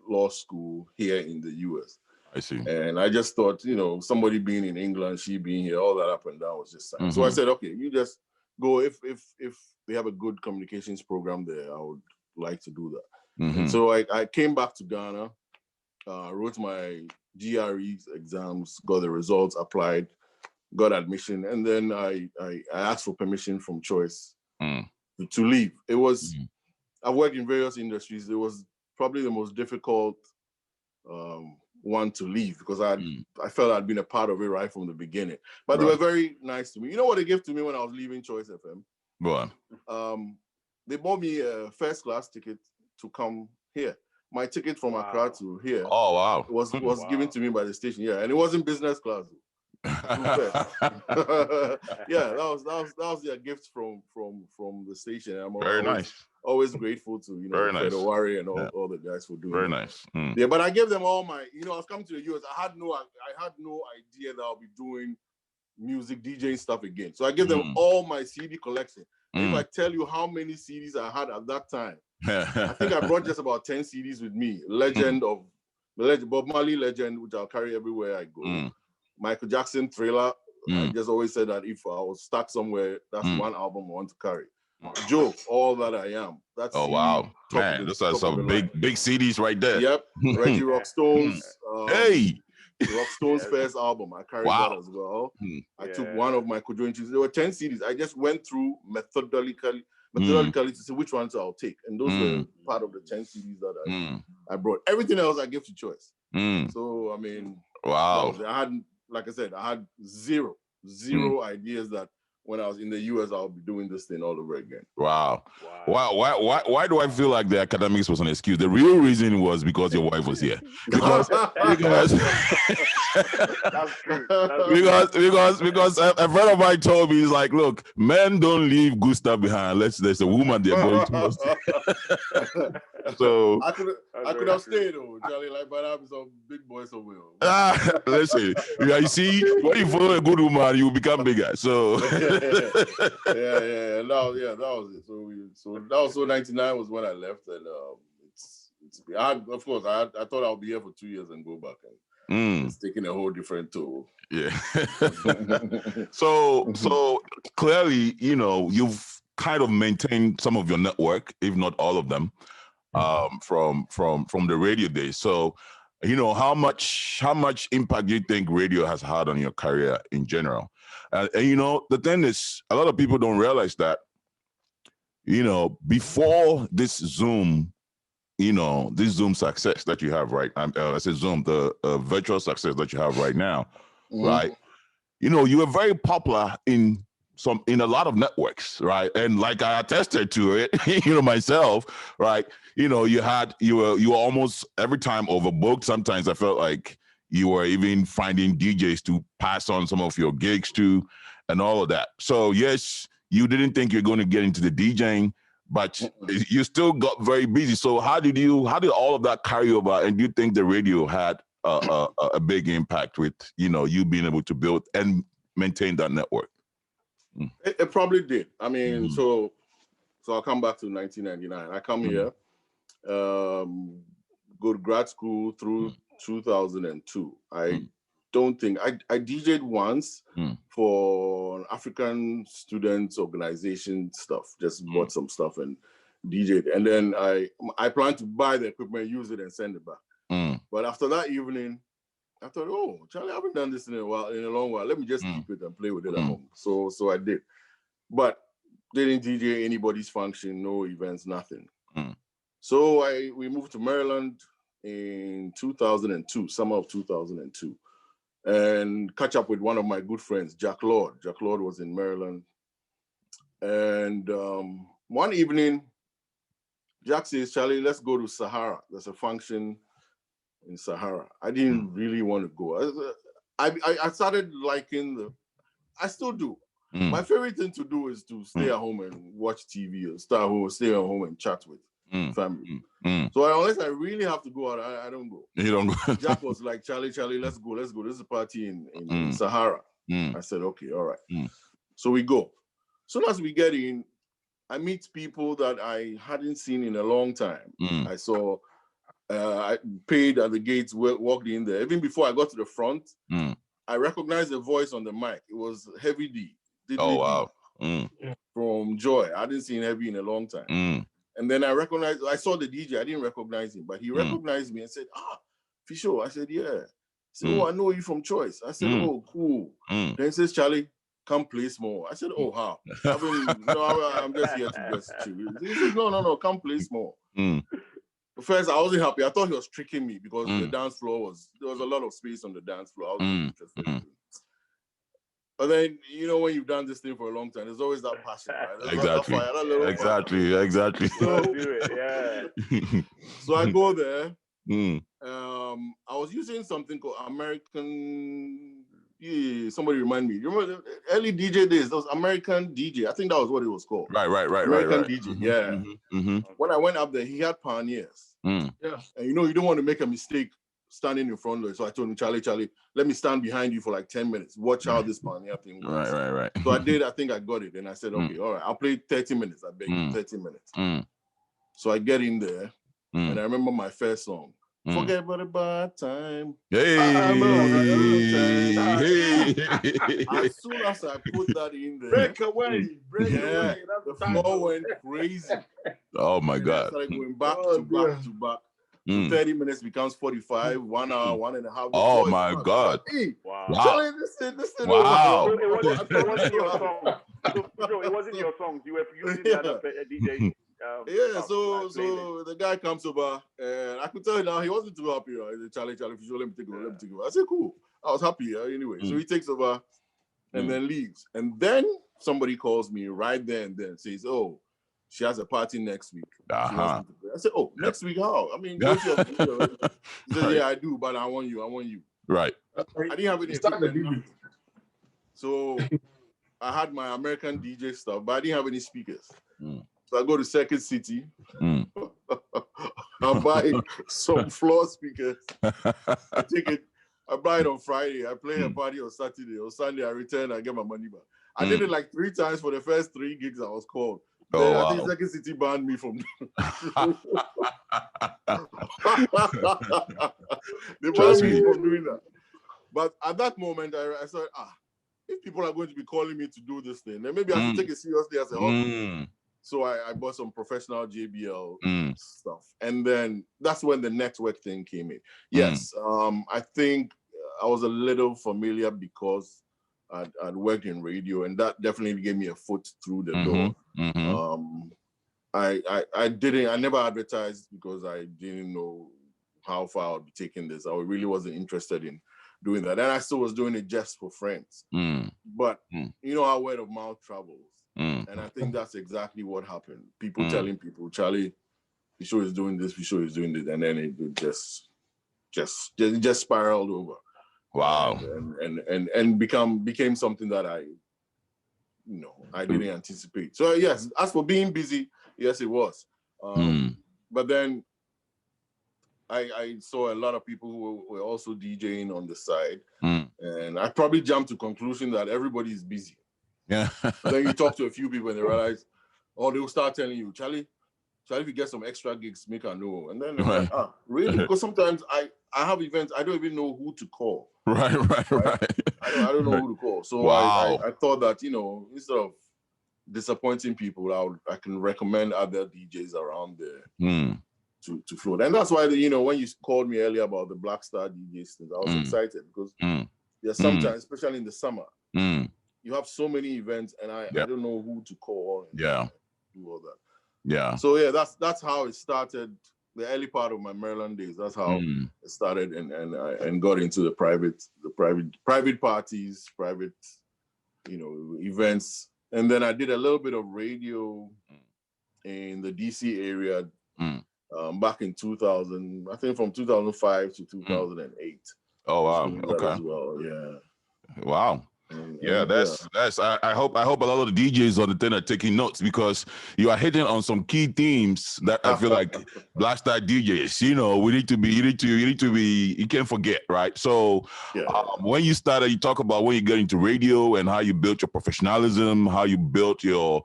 law school here in the US. I see. And I just thought, somebody being in England, she being here, all that up and down was just fine. So I said, okay, you just go. If they have a good communications program there, I would like to do that. And so I came back to Ghana, wrote my GRE exams, got the results, applied, got admission, and then I asked for permission from Choice to leave. It was, I've worked in various industries. It was probably the most difficult one to leave because I felt I'd been a part of it right from the beginning. But they were very nice to me. You know what they gave to me when I was leaving Choice FM? What? They bought me a first class ticket to come here. My ticket from Accra to here was given to me by the station. Yeah, and it wasn't business class. Yeah, that was their gift from the station. I'm always grateful to Fredo Wari and all the guys for doing very it. nice. Yeah, but I gave them all my. I've come to the US. I had no idea that I'll be doing music DJing stuff again. So I gave them all my CD collection. If I tell you how many CDs I had at that time, I think I brought just about 10 CDs with me. Bob Marley Legend, which I'll carry everywhere I go. Michael Jackson Thriller. I just always said that if I was stuck somewhere, that's one album I want to carry. Joe, All That I Am. That's wow, man, those are some big CDs right there. Yep, Reggie Rockstone's. Hey, Rockstone's first album. I carried that as well. I took one of my Kojo entries. There were 10 CDs. I just went through methodically to see which ones I'll take, and those were part of the 10 CDs that I brought. Everything else I give to Choice. So I mean, wow. I had, like I said, I had zero ideas that when I was in the US, I'll be doing this thing all over again. Wow. Why do I feel like the academics was an excuse? The real reason was because your wife was here. Because that's true. Because a friend of mine told me, he's like, look, men don't leave good stuff behind unless there's a woman they're going to. So I could have stayed though, Charlie, but I'm some big boy somewhere. Listen, you see, when you follow a good woman, you become bigger. So that was it. So that was 99 was when I left, and I thought I'll be here for 2 years and go back, and it's taking a whole different toll. Yeah. So clearly, you've kind of maintained some of your network, if not all of them, from the radio days. So, how much impact do you think radio has had on your career in general? And the thing is, a lot of people don't realize that, before this Zoom success that you have right, I say Zoom, the virtual success that you have right now, right? You were very popular in a lot of networks, right? And like I attested to it, myself, right? You were almost every time overbooked. Sometimes I felt like you were even finding DJs to pass on some of your gigs to and all of that. So yes, you didn't think you're going to get into the DJing, but you still got very busy. So how did all of that carry over? And do you think the radio had a big impact with, you being able to build and maintain that network? It probably did. I mean, so I'll come back to 1999. I come here, go to grad school through 2002. I don't think I DJ'd once for an African students organization stuff. Just bought some stuff and DJed. And then I planned to buy the equipment, use it, and send it back. But after that evening, I thought, oh, Charlie, I haven't done this in a long while. Let me just keep it and play with it at home. So I did. But didn't DJ anybody's function, no events, nothing. So we moved to Maryland in 2002, summer of 2002, and catch up with one of my good friends, Jack Lord. Jack Lord was in Maryland. And one evening, Jack says, Charlie, let's go to Sahara. There's a function in Sahara. I didn't really want to go. I started liking I still do. My favorite thing to do is to stay at home and watch TV or stay at home and chat with family. So unless I really have to go out, I don't go. You don't go. Jack was like, Charlie, let's go. This is a party in Sahara. I said, okay, all right. So we go. Soon as we get in, I meet people that I hadn't seen in a long time. I saw, I paid at the gates, walked in there. Even before I got to the front, I recognized the voice on the mic. It was Heavy D. Oh, wow. From Joy. I hadn't seen Heavy in a long time. And then I saw the DJ. I didn't recognize him, but he recognized me and said, FIsho. I said, yeah. He said, oh, I know you from Choice. I said, oh, cool. Then he says, Charlie, come play small. I said, oh, how? I'm just here to just chill. He said, no, come play small. First, I wasn't happy. I thought he was tricking me because the dance floor there was a lot of space on the dance floor. I was interested. But then, when you've done this thing for a long time, there's always that passion, right? Exactly. So, do it, So I go there. I was using something called American. Somebody remind me. You remember the early DJ days? There was American DJ. I think that was what it was called. Right. American DJ. Yeah. When I went up there, he had pioneers. Yeah. And you don't want to make a mistake standing in front of it. So I told him, Charlie, let me stand behind you for like 10 minutes. Watch how this pioneer thing works. Right. So I did. I think I got it. And I said, okay, all right, I'll play 30 minutes. I beg you, 30 minutes. So I get in there, and I remember my first song. Forget about a bad time. Hey. As soon as I put that in there, break away. The floor went crazy. Oh my God. I started going back to back. 30 minutes becomes 45, 1 hour, 1.5. Oh my God. Hey, wow. Charlie, listen. Wow. It wasn't your song. So it wasn't your songs. You were using the other DJ. So the guy comes over, and I could tell you now he wasn't too happy. He said, Charlie, FIsho, let me take over. I said, cool. I was happy anyway. So he takes over and then leaves. And then somebody calls me right there and then says, oh, she has a party next week. I said, oh, next week how? I mean, don't you have, he said, yeah, I do, but I want you. Right. I didn't have any equipment. So I had my American DJ stuff, but I didn't have any speakers. So I go to Circuit City. I buy some floor speakers. I take it. I buy it on Friday. I play a party on Saturday. On Sunday, I return. I get my money back. I did it like 3 times for the first 3 gigs I was called. Oh, I wow. think Circuit City banned me from. They banned me from doing that. But at that moment, I said, if people are going to be calling me to do this thing, then maybe I should take it seriously as a hobby. So I bought some professional JBL stuff. And then that's when the network thing came in. Yes, I think I was a little familiar because I'd worked in radio, and that definitely gave me a foot through the door. I never advertised because I didn't know how far I'd be taking this. I really wasn't interested in doing that. And I still was doing it just for friends. But you know how word of mouth travels. And I think that's exactly what happened. People telling people, Charlie, FIsho is doing this, FIsho is doing this. And then it just spiraled over. Wow. And became something that I didn't anticipate. So yes, as for being busy, yes, it was. But then I saw a lot of people who were also DJing on the side. And I probably jumped to conclusion that everybody is busy. Yeah. Then you talk to a few people and they realize, or they'll start telling you, Charlie, if you get some extra gigs, make a know. And then they're like, really? Because sometimes I have events, I don't even know who to call. Right. I don't know who to call. So wow. I thought that, instead of disappointing people, I can recommend other DJs around there to float. And that's why, you know, when you called me earlier about the Black Star DJs things, I was excited because sometimes, especially in the summer, you have so many events, and I don't know who to call and do all that. Yeah. So yeah, that's how it started. The early part of my Maryland days. That's how it started, and got into the private parties, private, you know, events. And then I did a little bit of radio in the DC area back in 2000. I think from 2005 to 2008. Oh wow! Okay. As well. Yeah. Wow. Yeah, that's. I hope a lot of the DJs on the thing are taking notes, because you are hitting on some key themes that I feel like Black Star DJs. You know, you need to be. You can't forget, right? So when you started, you talk about when you get into radio and how you built your professionalism, how you built your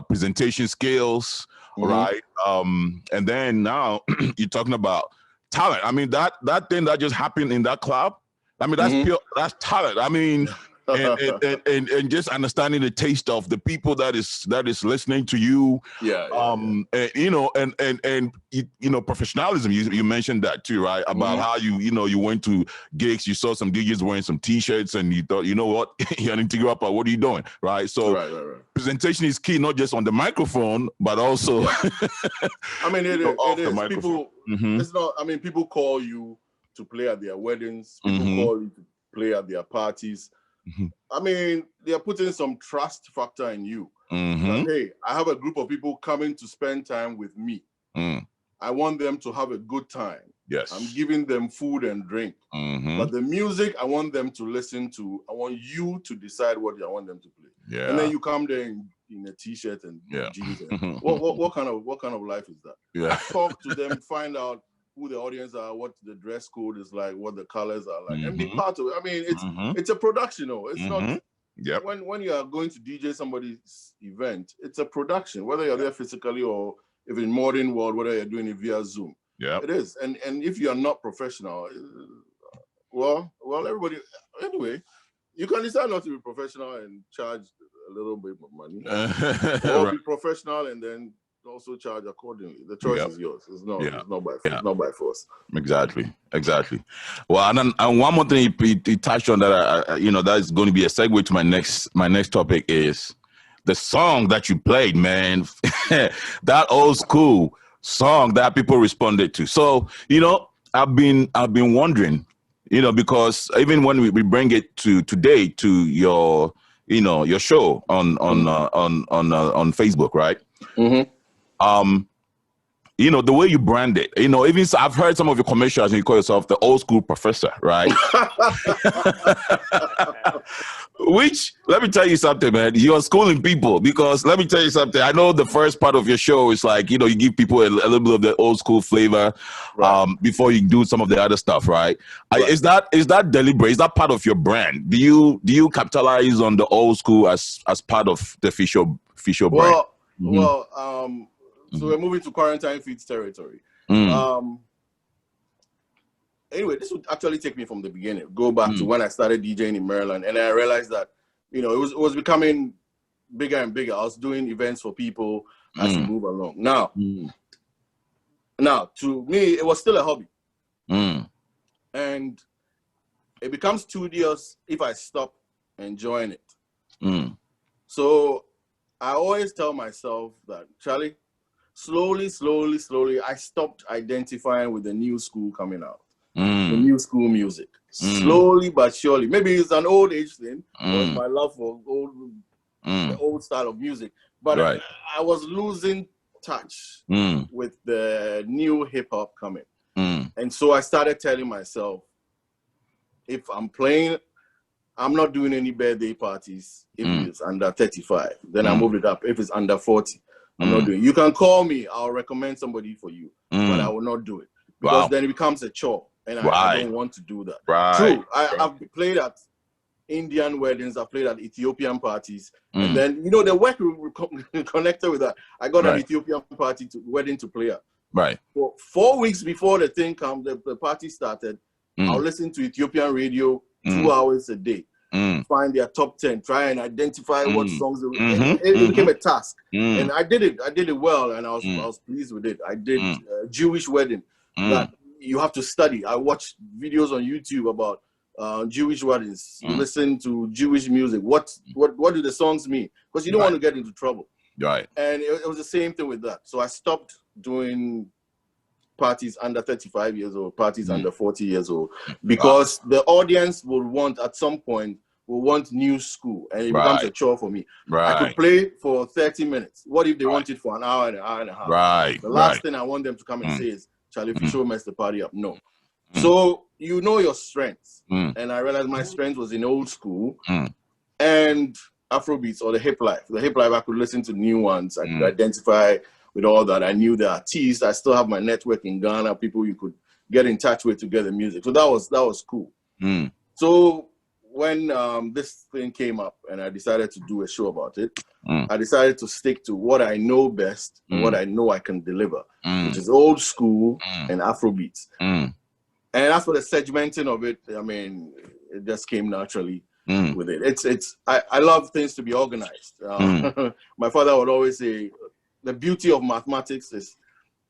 presentation skills, right? And then now you're talking about talent. I mean, that thing that just happened in that club. I mean, that's pure. That's talent. I mean. And just understanding the taste of the people that is listening to you, and you know, and you know, professionalism. You mentioned that too, right? About how you went to gigs, you saw some DJs wearing some T-shirts, and you thought, you know what, you need to go up. What are you doing, right? So presentation is key, not just on the microphone, but also. I mean, it is. People. It's not. I mean, people call you to play at their weddings. People call you to play at their parties. I mean, they're putting some trust factor in you. That, hey, I have a group of people coming to spend time with me. I want them to have a good time. Yes. I'm giving them food and drink. But the music, I want them to listen to. I want you to decide what I want them to play. Yeah. And then you come there in a T-shirt and jeans. And what kind of life is that? Yeah. Talk to them, find out who the audience are, what the dress code is like, what the colors are like, and be part of it. I mean, it's a production, it's not. Yeah. When you are going to DJ somebody's event, it's a production. Whether you're there physically or if in modern world, whether you're doing it via Zoom. Yeah. It is, and if you are not professional, well, everybody. Anyway, you can decide not to be professional and charge a little bit more money, or be professional and then also charge accordingly. The choice is yours. It's not by force. Exactly. Well, and one more thing you touched on that that is going to be a segue to my next topic is the song that you played, man. That old school song that people responded to. So I've been wondering, because even when we bring it to today to your show on Facebook, right? The way you brand it, even I've heard some of your commercials and you call yourself the old school professor, right? Which, let me tell you something, man, you're schooling people, because let me tell you something. I know the first part of your show is like, you give people a little bit of the old school flavor before you do some of the other stuff, right? Is that deliberate? Is that part of your brand? Do you capitalize on the old school as part of the FIsho brand? So we're moving to quarantine feeds territory. Anyway, this would actually take me from the beginning. Go back to when I started DJing in Maryland, and I realized that it was becoming bigger and bigger. I was doing events for people as we move along. Now, to me, it was still a hobby, and it becomes tedious if I stop enjoying it. So I always tell myself that, Charlie, slowly, I stopped identifying with the new school coming out, the new school music. Slowly but surely. Maybe it's an old age thing, or my love for the old style of music. But I was losing touch with the new hip hop coming. And so I started telling myself, if I'm playing, I'm not doing any birthday parties if it's under 35. Then I moved it up. If it's under 40, I'm not doing it. You can call me. I'll recommend somebody for you. But I will not do it. Because then it becomes a chore. And I don't want to do that. True. I've played at Indian weddings. I've played at Ethiopian parties. And then, the work connected with that. I got an Ethiopian wedding to play at. For 4 weeks before the thing comes, the party started, I'll listen to Ethiopian radio 2 hours a day. find their top 10, try and identify what songs they were. It became a task, and I did it well, and I was pleased with it. I did Jewish wedding that you have to study. I watched videos on YouTube about Jewish weddings. Listen to Jewish music. What do the songs mean? Because you don't want to get into trouble. Right. And it was the same thing with that. So I stopped doing parties under 35 years old, parties under 40 years old, because the audience will want, at some point, will want new school, and it becomes a chore for me. I could play for 30 minutes. What if they want it for an hour and a half? Right. The last thing I want them to come and say is, Charlie FIsho messed the party up. No. So you know your strengths. And I realized my strength was in old school and Afrobeats, or the hip life. The hip life, I could listen to new ones. I could identify with all that. I knew the artists. I still have my network in Ghana, people you could get in touch with to get the music. So that was cool. So when this thing came up and I decided to do a show about it, I decided to stick to what I know best and what I know I can deliver, which is old school and Afrobeats. And as for the segmenting of it, I mean, it just came naturally with it. I love things to be organized. My father would always say, the beauty of mathematics is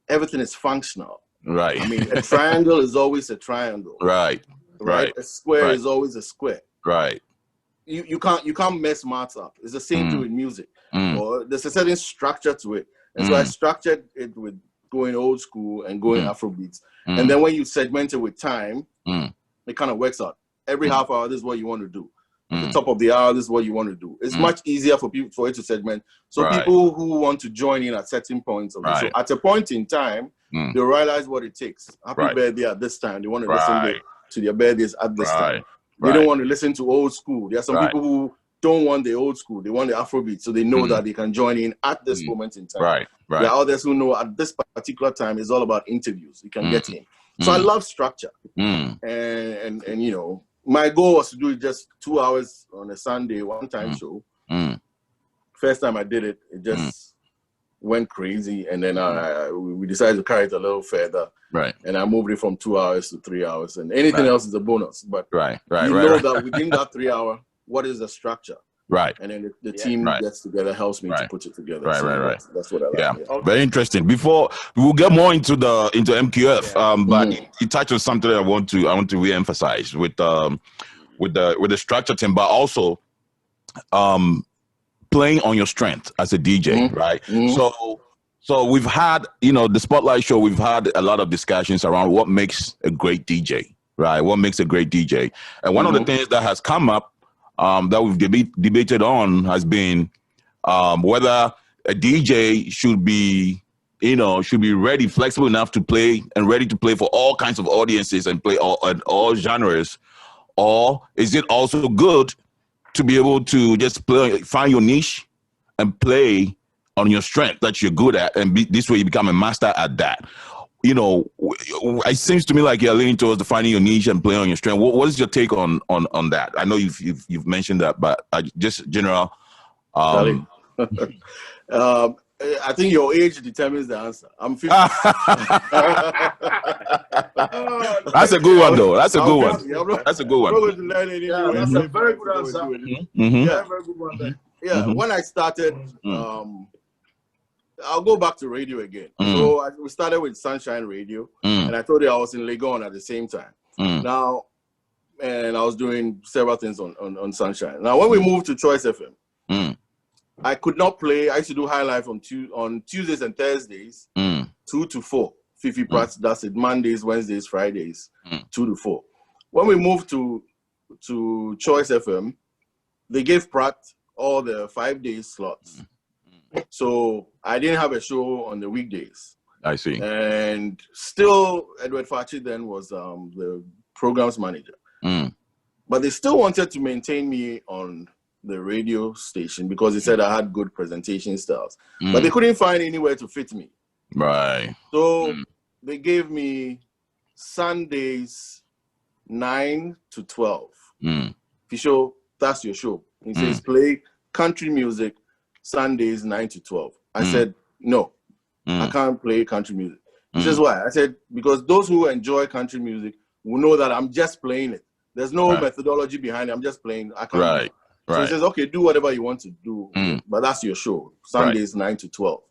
everything is functional. Right. I mean, a triangle is always a triangle. Right. A square is always a square. Right. You can't mess maths up. It's the same thing with music. Or there's a certain structure to it. And so I structured it with going old school and going Afrobeats. And then when you segment it with time, it kind of works out. Every half hour, this is what you want to do. At the top of the hour, this is what you want to do. It's much easier for people for it to segment. So people who want to join in at certain points of the show, at a point in time, they'll realize what it takes. Happy birthday at this time. They want to listen to their birthdays at this time. They don't want to listen to old school. There are some people who don't want the old school. They want the Afrobeat, so they know that they can join in at this moment in time. There are others who know at this particular time it's all about interviews. You can get in. So I love structure. And you know, my goal was to do it just 2 hours on a Sunday, one-time show. First time I did it, it just went crazy, and then we decided to carry it a little further. And I moved it from 2 hours to 3 hours, and anything else is a bonus. But you know that within that 3 hour, what is the structure? And then the team gets together, helps me to put it together. That's what I like. Very interesting. Before we'll get more into MQF, but you touched on something that I want to re-emphasize with the structure thing, but also playing on your strength as a DJ, right? So we've had, you know, the Spotlight Show, we've had a lot of discussions around what makes a great DJ, right? What makes a great DJ? And one of the things that has come up that we've debated on has been whether a DJ should be ready, flexible enough to play and ready to play for all kinds of audiences and play all genres, or is it also good to be able to just find your niche and play on your strength that you're good at, and this way you become a master at that? You know, it seems to me like you're leaning towards finding your niche and playing on your strength. What is your take on that? I know you've mentioned that, but just general. I think your age determines the answer. I'm 50. That's a good one, though. That's a good one. That's a good one. That's a very good answer. Very good one. When I started, I'll go back to radio again. So we started with Sunshine Radio, and I told you I was in Legon at the same time. Now, and I was doing several things on Sunshine. Now, when we moved to Choice FM, I could not play. I used to do High Life on Tuesdays and Thursdays, 2 to 4. Fifi Pratt, that's it. Mondays, Wednesdays, Fridays, 2 to 4. When we moved to Choice FM, they gave Pratt all the 5 day slots. So I didn't have a show on the weekdays. I see. And still, Edward Fachi then was the programs manager. But they still wanted to maintain me on the radio station because they said I had good presentation styles. But they couldn't find anywhere to fit me. So they gave me Sundays 9 to 12. FIsho, that's your show. He says play country music Sundays 9 to 12. I said no, I can't play country music. He says why? I said because those who enjoy country music will know that I'm just playing it. There's no methodology behind it. I'm just playing. I can't. Right. So he says, okay, do whatever you want to do, but that's your show. Sundays 9 to 12.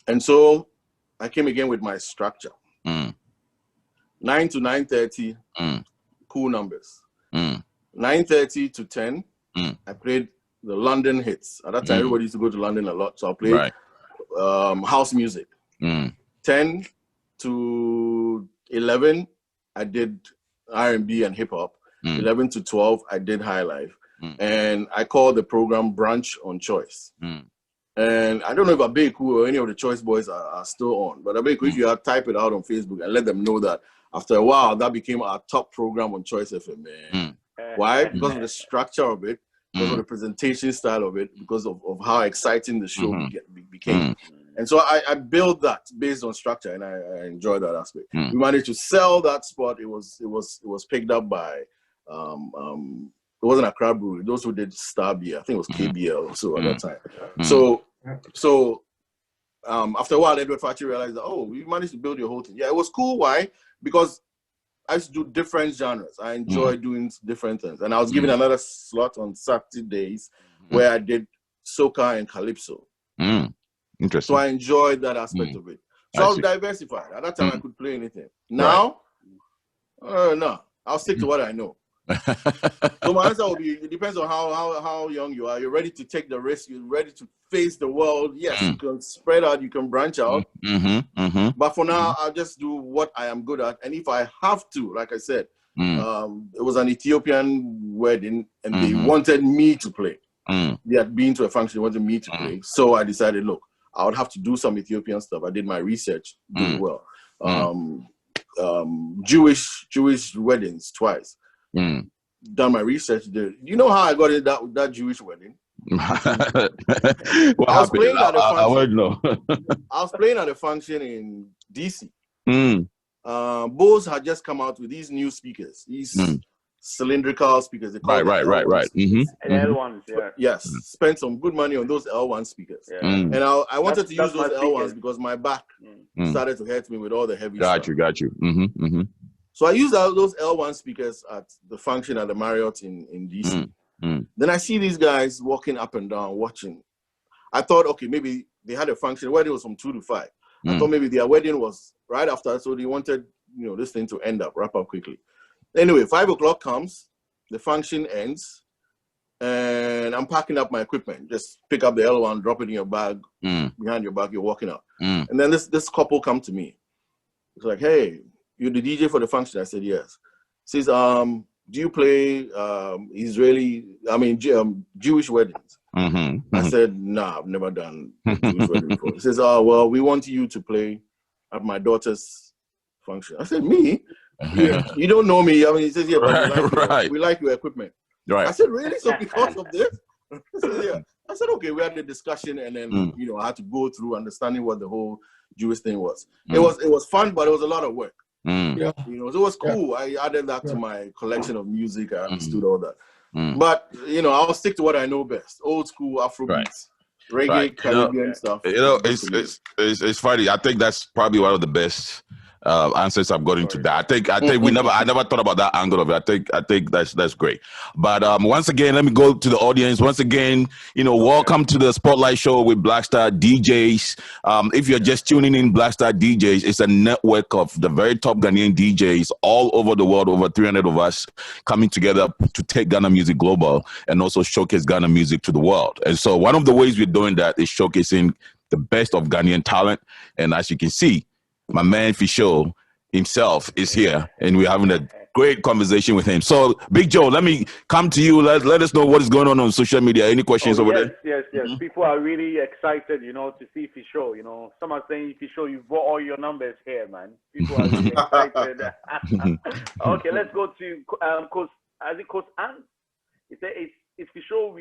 And so I came again with my structure. 9 to 9:30, cool numbers. 9:30 to 10, I played the London hits. At that time, everybody used to go to London a lot, so I played house music. 10 to 11, I did R&B and hip hop. 11 to 12, I did high life. And I called the program Brunch on Choice. And I don't know if Abeku or any of the Choice Boys are still on, but Abeku, if you type it out on Facebook and let them know that after a while, that became our top program on Choice FM, man. Why? Because of the structure of it, because of the presentation style of it, because of how exciting the show became. And so I built that based on structure, and I enjoy that aspect. We managed to sell that spot. It was picked up by it wasn't Accra Brewery. Those who did Star Beer, I think it was KBL also at that time. So after a while, Edward Fachi realized that, oh, we managed to build your whole thing. Yeah, it was cool. Why? Because I used to do different genres. I enjoy doing different things. And I was given another slot on Saturdays where I did soca and calypso. Interesting. So I enjoyed that aspect of it. So I was diversified. At that time, I could play anything. Now, no, I'll stick to what I know. So my answer will be, it depends on how young you are. You're ready to take the risk. You're ready to face the world. Yes, you can spread out. You can branch out. But for now, I'll just do what I am good at. And if I have to, like I said, it was an Ethiopian wedding and they wanted me to play. They had been to a function, they wanted me to play. So I decided, look, I would have to do some Ethiopian stuff. I did my research, did well. Jewish weddings twice. Done my research there. You know how I got in that Jewish wedding? I was playing at a function. I was playing at a function in DC. Bose had just come out with these new speakers, these cylindrical speakers. They call right. L1s, Yes, spent some good money on those L1 speakers. And I wanted to use those L1s because my back started to hurt me with all the heavy stuff. Got you. So I used those L1 speakers at the function at the Marriott in DC. Then I see these guys walking up and down, watching. I thought, okay, maybe they had a function. The wedding was from 2 to 5. I thought maybe their wedding was right after, so they wanted, this thing to wrap up quickly. Anyway, 5 o'clock comes, the function ends, and I'm packing up my equipment. Just pick up the L1, drop it in your bag, behind your back, you're walking out. And then this couple come to me. It's like, hey, you're the DJ for the function? I said, yes. Says, do you play Jewish weddings? I said, nah, I've never done Jewish wedding before. He says, oh, well, we want you to play at my daughter's function. I said, me? You don't know me. I mean, he says, yeah, but we like your equipment. I said, really? So because of this? I said, yeah. I said, okay, we had the discussion, and then I had to go through understanding what the whole Jewish thing was. It was fun, but it was a lot of work. So it was cool. I added that to my collection of music. I understood all that. But I'll stick to what I know best: old school Afrobeats, reggae, Caribbean stuff. It's funny. I think that's probably one of the best answers I've got into that. I think I never thought about that angle of it. I think that's great. But once again, let me go to the audience. Once again, welcome to the Spotlight Show with Blackstar DJs. If you're just tuning in, Blackstar DJs is a network of the very top Ghanaian DJs all over the world, over 300 of us coming together to take Ghana music global and also showcase Ghana music to the world. And so one of the ways we're doing that is showcasing the best of Ghanaian talent. And as you can see, my man FIsho himself is here, and we're having a great conversation with him. So, Big Joe, let me come to you. Let us know what is going on social media. Any questions over there? Yes. People are really excited, to see FIsho. Some are saying, FIsho, you brought all your numbers here, man. People are really excited. Okay, let's go to Coach Ann. He said it's FIsho.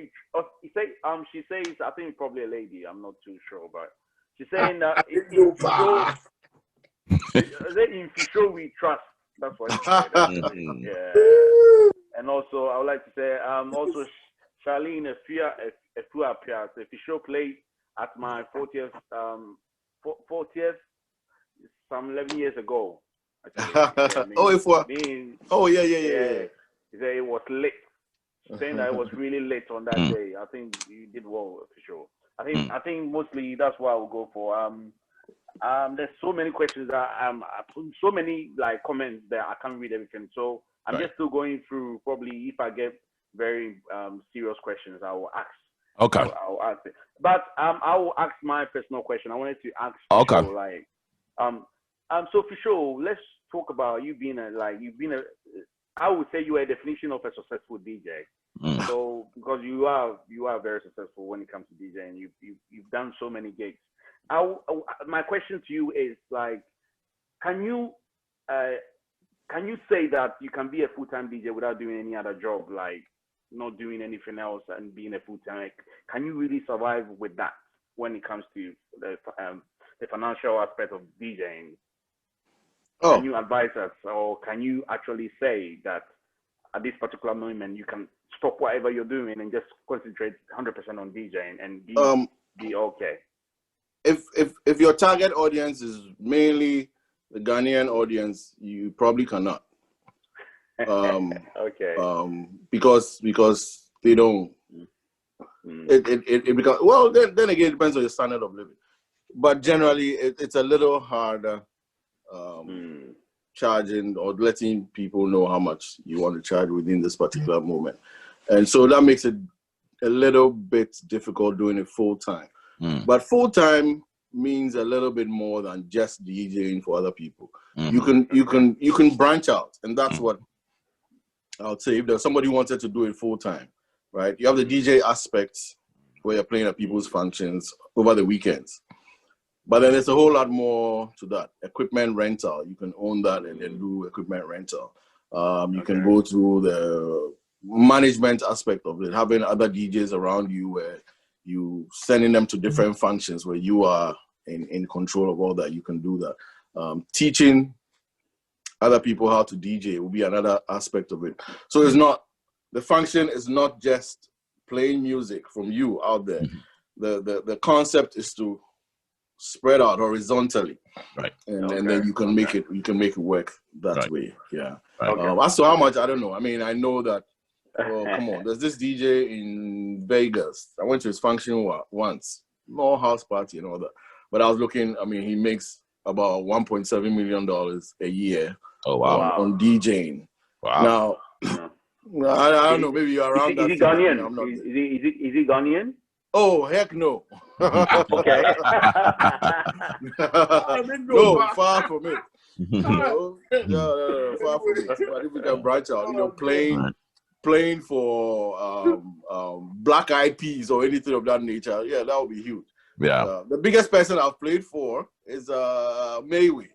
She says, I think probably a lady. I'm not too sure, but she's saying in FIsho we trust. That's what she said. Yeah. And also, I would like to say, also Charlene Efua FIsho played at my 40th, some 11 years ago. Yeah. He said it was late, saying that it was really late on that day. I think you did well for sure. I think mostly that's what I will go for. There's so many questions that so many like comments that I can't read everything. So I'm just still going through. Probably if I get very serious questions, I will ask. Okay. I'll ask it. But I will ask my personal question. I wanted to ask FIsho, like so FIsho, let's talk about you being I would say you are a definition of a successful DJ. So because you are very successful when it comes to DJing, you've done so many gigs. My question to you is like, can you say that you can be a full-time DJ without doing any other job, like not doing anything else and being a full-time? Can you really survive with that when it comes to the financial aspect of DJing? Can you advise us, or can you actually say that at this particular moment you can stop whatever you're doing and just concentrate 100% on DJing and be okay? If your target audience is mainly the Ghanaian audience, you probably cannot. Okay. Because they don't. It becomes, well, then again, it depends on your standard of living. But generally, it's a little harder charging or letting people know how much you want to charge within this particular moment. And so that makes it a little bit difficult doing it full time. But full time means a little bit more than just DJing for other people. You can branch out, and that's what I would say. If there's somebody who wanted to do it full time, right? You have the DJ aspects where you're playing at people's functions over the weekends. But then there's a whole lot more to that. Equipment rental, you can own that and then do equipment rental. You can go to the management aspect of it, having other DJs around you where you sending them to different functions where you are in control of all that. You can do that. Teaching other people how to DJ will be another aspect of it. So it's not, the function is not just playing music from you out there. The concept is to spread out horizontally, right? And then you can make it work that way. Yeah. As to how much, I don't know. I mean, I know that. Oh, come on! There's this DJ in Vegas. I went to his function once, more house party and all that. But I was looking. I mean, he makes about $1.7 million a year. Oh wow! On DJing. Wow. Now, I don't know. Maybe you're around that. Is he Ghanaian? Is he Ghanaian? Oh, heck no. Okay. No, far from it. No, far from it. But if we can branch out, playing for Black Eyed Peas or anything of that nature, yeah, that would be huge. Yeah. The biggest person I've played for is Mayway.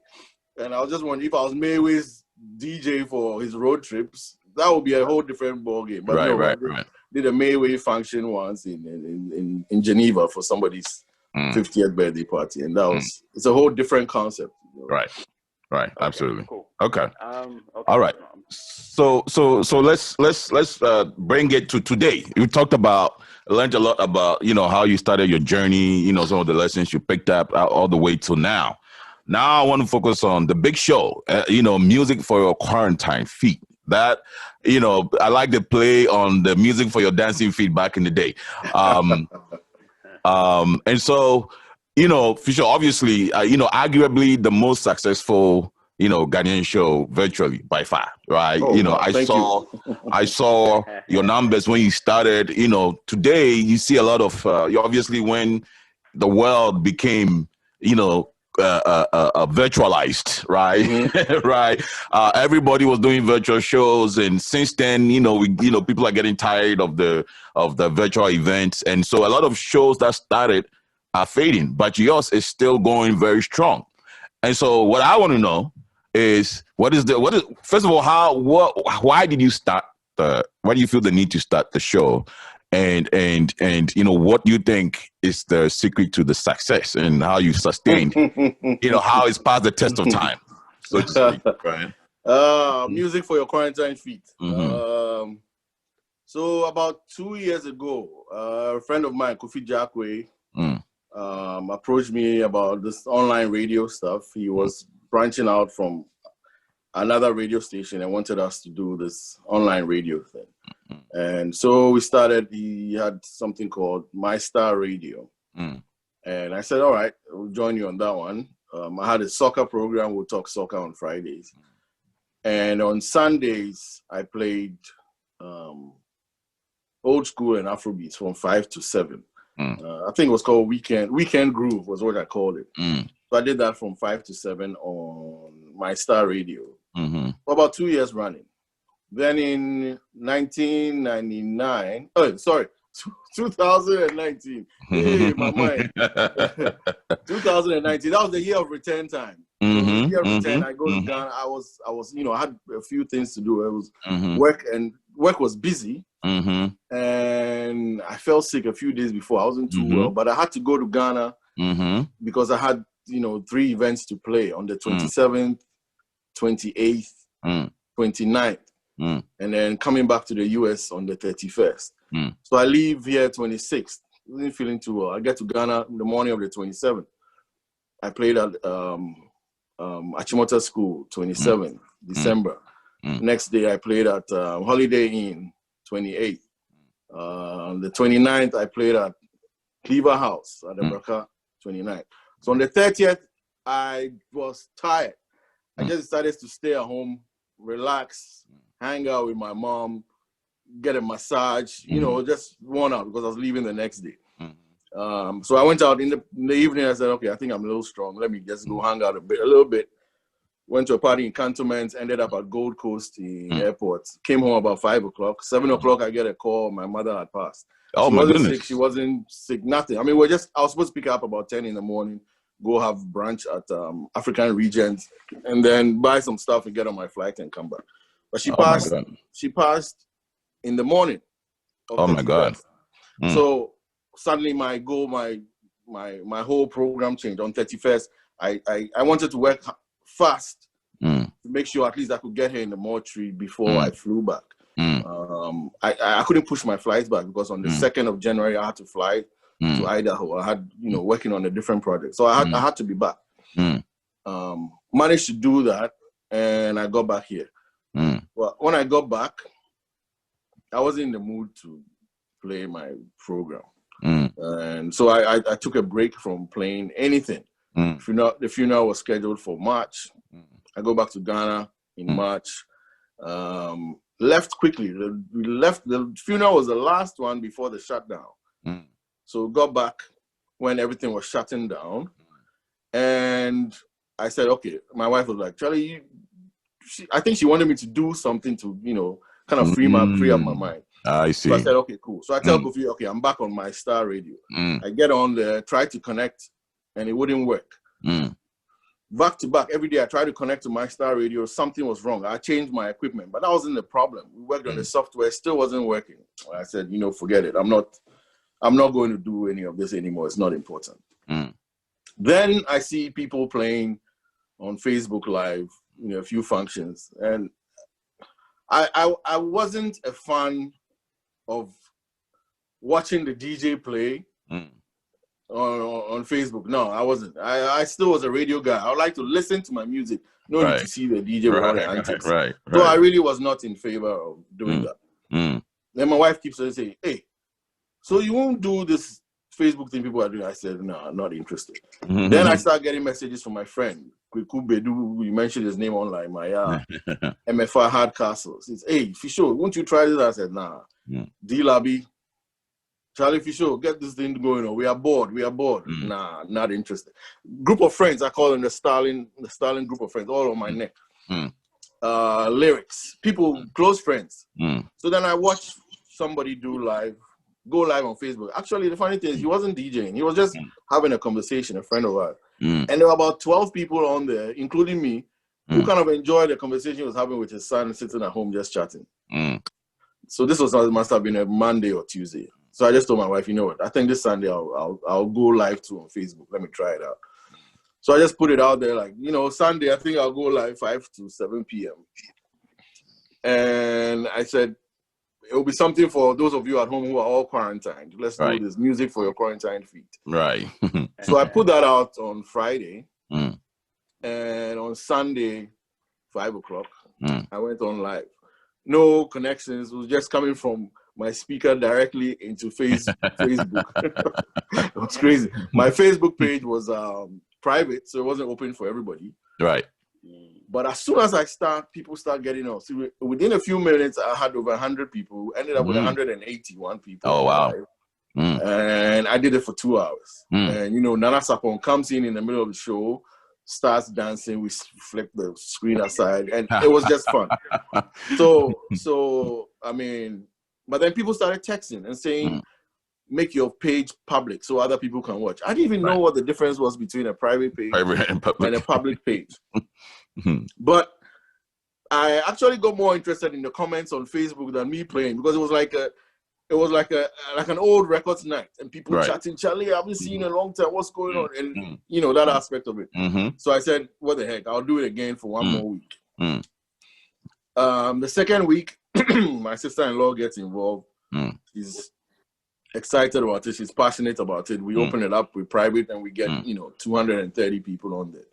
And I was just wondering if I was Mayway's DJ for his road trips, that would be a whole different ballgame. But right. Did a Mayway function once in Geneva for somebody's 50th birthday party, and that was it's a whole different concept. You know? Right, absolutely. Cool. Okay. All right. So let's bring it to today. You talked about, learned a lot about how you started your journey. Some of the lessons you picked up all the way to now. Now I want to focus on the big show. Music for your quarantine feet. That, I like the play on the music for your dancing feet back in the day. And so, FIsho, obviously, arguably the most successful, Ghanaian show virtually by far, right? I saw your numbers when you started. Today you see a lot of, obviously when the world became, virtualized, right? Right. Everybody was doing virtual shows, and since then, people are getting tired of the virtual events, and so a lot of shows that started are fading, but yours is still going very strong. And so, what I want to know is first of all, why did you start why do you feel the need to start the show? And what you think is the secret to the success and how you sustained, how it's passed the test of time, so to speak, right? Music for your quarantine feet. So about 2 years ago, a friend of mine, Kofi Jakwe, approached me about this online radio stuff. He was branching out from another radio station and wanted us to do this online radio thing. And so we started. He had something called My Star Radio. And I said, all right, we'll join you on that one. I had a soccer program. We'll talk soccer on Fridays. And on Sundays, I played old school and Afrobeats from 5 to 7. I think it was called Weekend Groove was what I called it. So I did that from 5 to 7 on My Star Radio for about 2 years running. Then in 2019, hey, my mind. 2019, that was the year of return time. The year of return, I go to Ghana. I was, I had a few things to do. It was work, and work was busy. And I fell sick a few days before. I wasn't too well, but I had to go to Ghana because I had, 3 events to play on the 27th, 28th, 29th. And then coming back to the US on the 31st. So I leave here 26th. Wasn't feeling too well. I get to Ghana in the morning of the 27th. I played at Achimota School, 27th December. Next day I played at Holiday Inn, 28th. On the 29th I played at Cleaver House at Abraka, 29th. So on the 30th I was tired. I just decided to stay at home, relax, hang out with my mom, get a massage, just worn out because I was leaving the next day. So I went out in the evening. I said, okay, I think I'm a little strong. Let me just go hang out a little bit. Went to a party in Cantonment, ended up at Gold Coast in airport. Came home about 5 o'clock. 7 o'clock, I get a call. My mother had passed. Oh, she my wasn't goodness. sick. She wasn't sick, nothing. I mean, I was supposed to pick her up about 10 in the morning, go have brunch at African Regents, and then buy some stuff and get on my flight and come back. But she passed. She passed in the morning. Oh my God! So suddenly my whole program changed. On 31st, I wanted to work fast to make sure at least I could get her in the mortuary before I flew back. I couldn't push my flights back because on the 2nd of January I had to fly to Idaho. I had working on a different project, so I had to be back. Managed to do that, and I got back here. Well, when I got back, I wasn't in the mood to play my program. And so I took a break from playing anything. The funeral was scheduled for March. I go back to Ghana in March. Left quickly. The funeral was the last one before the shutdown. So got back when everything was shutting down. And I said, okay, my wife was like, Charlie, I think she wanted me to do something to, kind of free up my mind. I see. So I said, okay, cool. So I tell Kofi, okay, I'm back on My Star Radio. I get on there, try to connect, and it wouldn't work. Back to back, every day I tried to connect to My Star Radio. Something was wrong. I changed my equipment, but that wasn't the problem. We worked on the software, still wasn't working. I said, forget it. I'm not going to do any of this anymore. It's not important. Then I see people playing on Facebook Live, a few functions, and I wasn't a fan of watching the DJ play on Facebook. No, I wasn't. I still was a radio guy. I would like to listen to my music, no need to see the DJ with all the antics. So I really was not in favor of doing that. Then my wife keeps on saying, hey, so you won't do this Facebook thing people are doing? I said, no, I'm not interested. Then I start getting messages from my friend, Kweku Bedu, you mentioned his name online, my MFR Hardcastle. He says, hey, FIsho, won't you try this? I said, nah. D-Labby, Charlie FIsho, get this thing going on. We are bored. Nah, not interested. Group of friends, I call them the Stalin group of friends, all on my neck. Lyrics, people, close friends. So then I watched somebody go live on Facebook. Actually, the funny thing is he wasn't DJing. He was just having a conversation, a friend of ours. And there were about 12 people on there, including me, who kind of enjoyed the conversation he was having with his son, sitting at home just chatting. So this must have been a Monday or Tuesday. So I just told my wife, you know what? I think this Sunday I'll go live too on Facebook. Let me try it out. So I just put it out there like, Sunday, I think I'll go live 5 to 7 p.m. And I said, it will be something for those of you at home who are all quarantined. Let's do this music for your quarantined feet. Right. So I put that out on Friday. And on Sunday, 5 o'clock. I went on live. No connections. It was just coming from my speaker directly into Facebook. It was crazy. My Facebook page was private, so it wasn't open for everybody. Right. But as soon as people start getting on. So within a few minutes, I had over 100 people. Ended up with 181 people. Oh, wow. And I did it for 2 hours. And, you know, Nana Sapon comes in the middle of the show, starts dancing. We flip the screen aside. And it was just fun. So, I mean, but then people started texting and saying, make your page public so other people can watch. I didn't even know what the difference was between a private page and a public page. But I actually got more interested in the comments on Facebook than me playing, because it was like an old records night and people chatting, Charlie, I haven't seen in a long time, what's going on? And you know, that aspect of it. So I said, what the heck, I'll do it again for one more week. The second week, my sister-in-law gets involved. She's excited about it. She's passionate about it. We open it up with private and we get, you know, 230 people on there.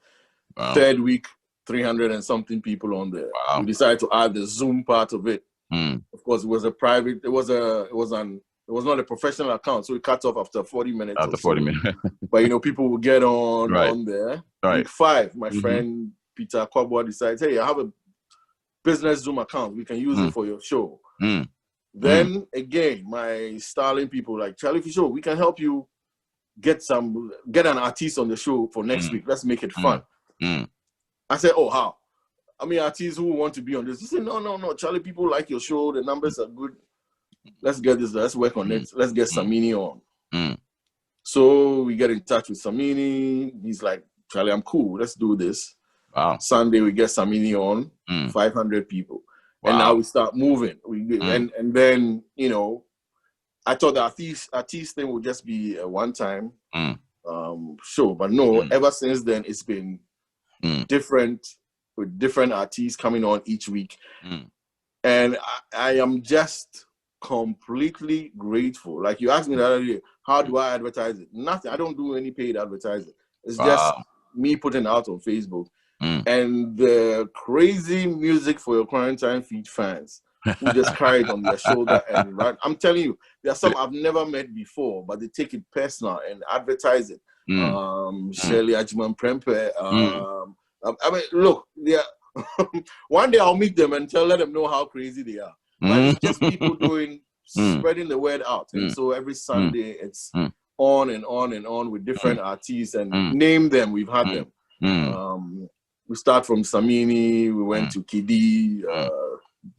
Wow. Third week, 300 and something people on there. Wow. We decided to add the Zoom part of it. Of course, it was a private. It was not a professional account, so it cut off after 40 minutes. After 40 minutes. But you know, people will get on there. Week 5, my friend Peter Kwabwa decides, hey, I have a business Zoom account. We can use it for your show. Then again, my styling people like, Charlie FIsho, we can help you get an artist on the show for next week. Let's make it fun. I said, oh, how? I mean, artists who want to be on this. He said, no, Charlie, people like your show. The numbers are good. Let's get this. Let's work on it. Let's get Samini on. So we get in touch with Samini. He's like, Charlie, I'm cool. Let's do this. Wow. Sunday, we get Samini on, 500 people. Wow. And now we start moving. And then, you know, I thought the artist thing would just be a one-time show. But no, ever since then, it's been different, with different artists coming on each week. And I am just completely grateful. Like you asked me the other day, how do I advertise it? Nothing. I don't do any paid advertising. It's just me putting it out on Facebook. And the crazy music for your quarantine feed fans who just carry it on their shoulder. And I'm telling you, there are some I've never met before, but they take it personal and advertise it. Shirley Ajman Prempe. I mean, look, one day I'll meet them and let them know how crazy they are. But it's just people spreading the word out. And so every Sunday it's on and on and on with different artists, and name them, we've had them. We start from Samini, we went to Kidi,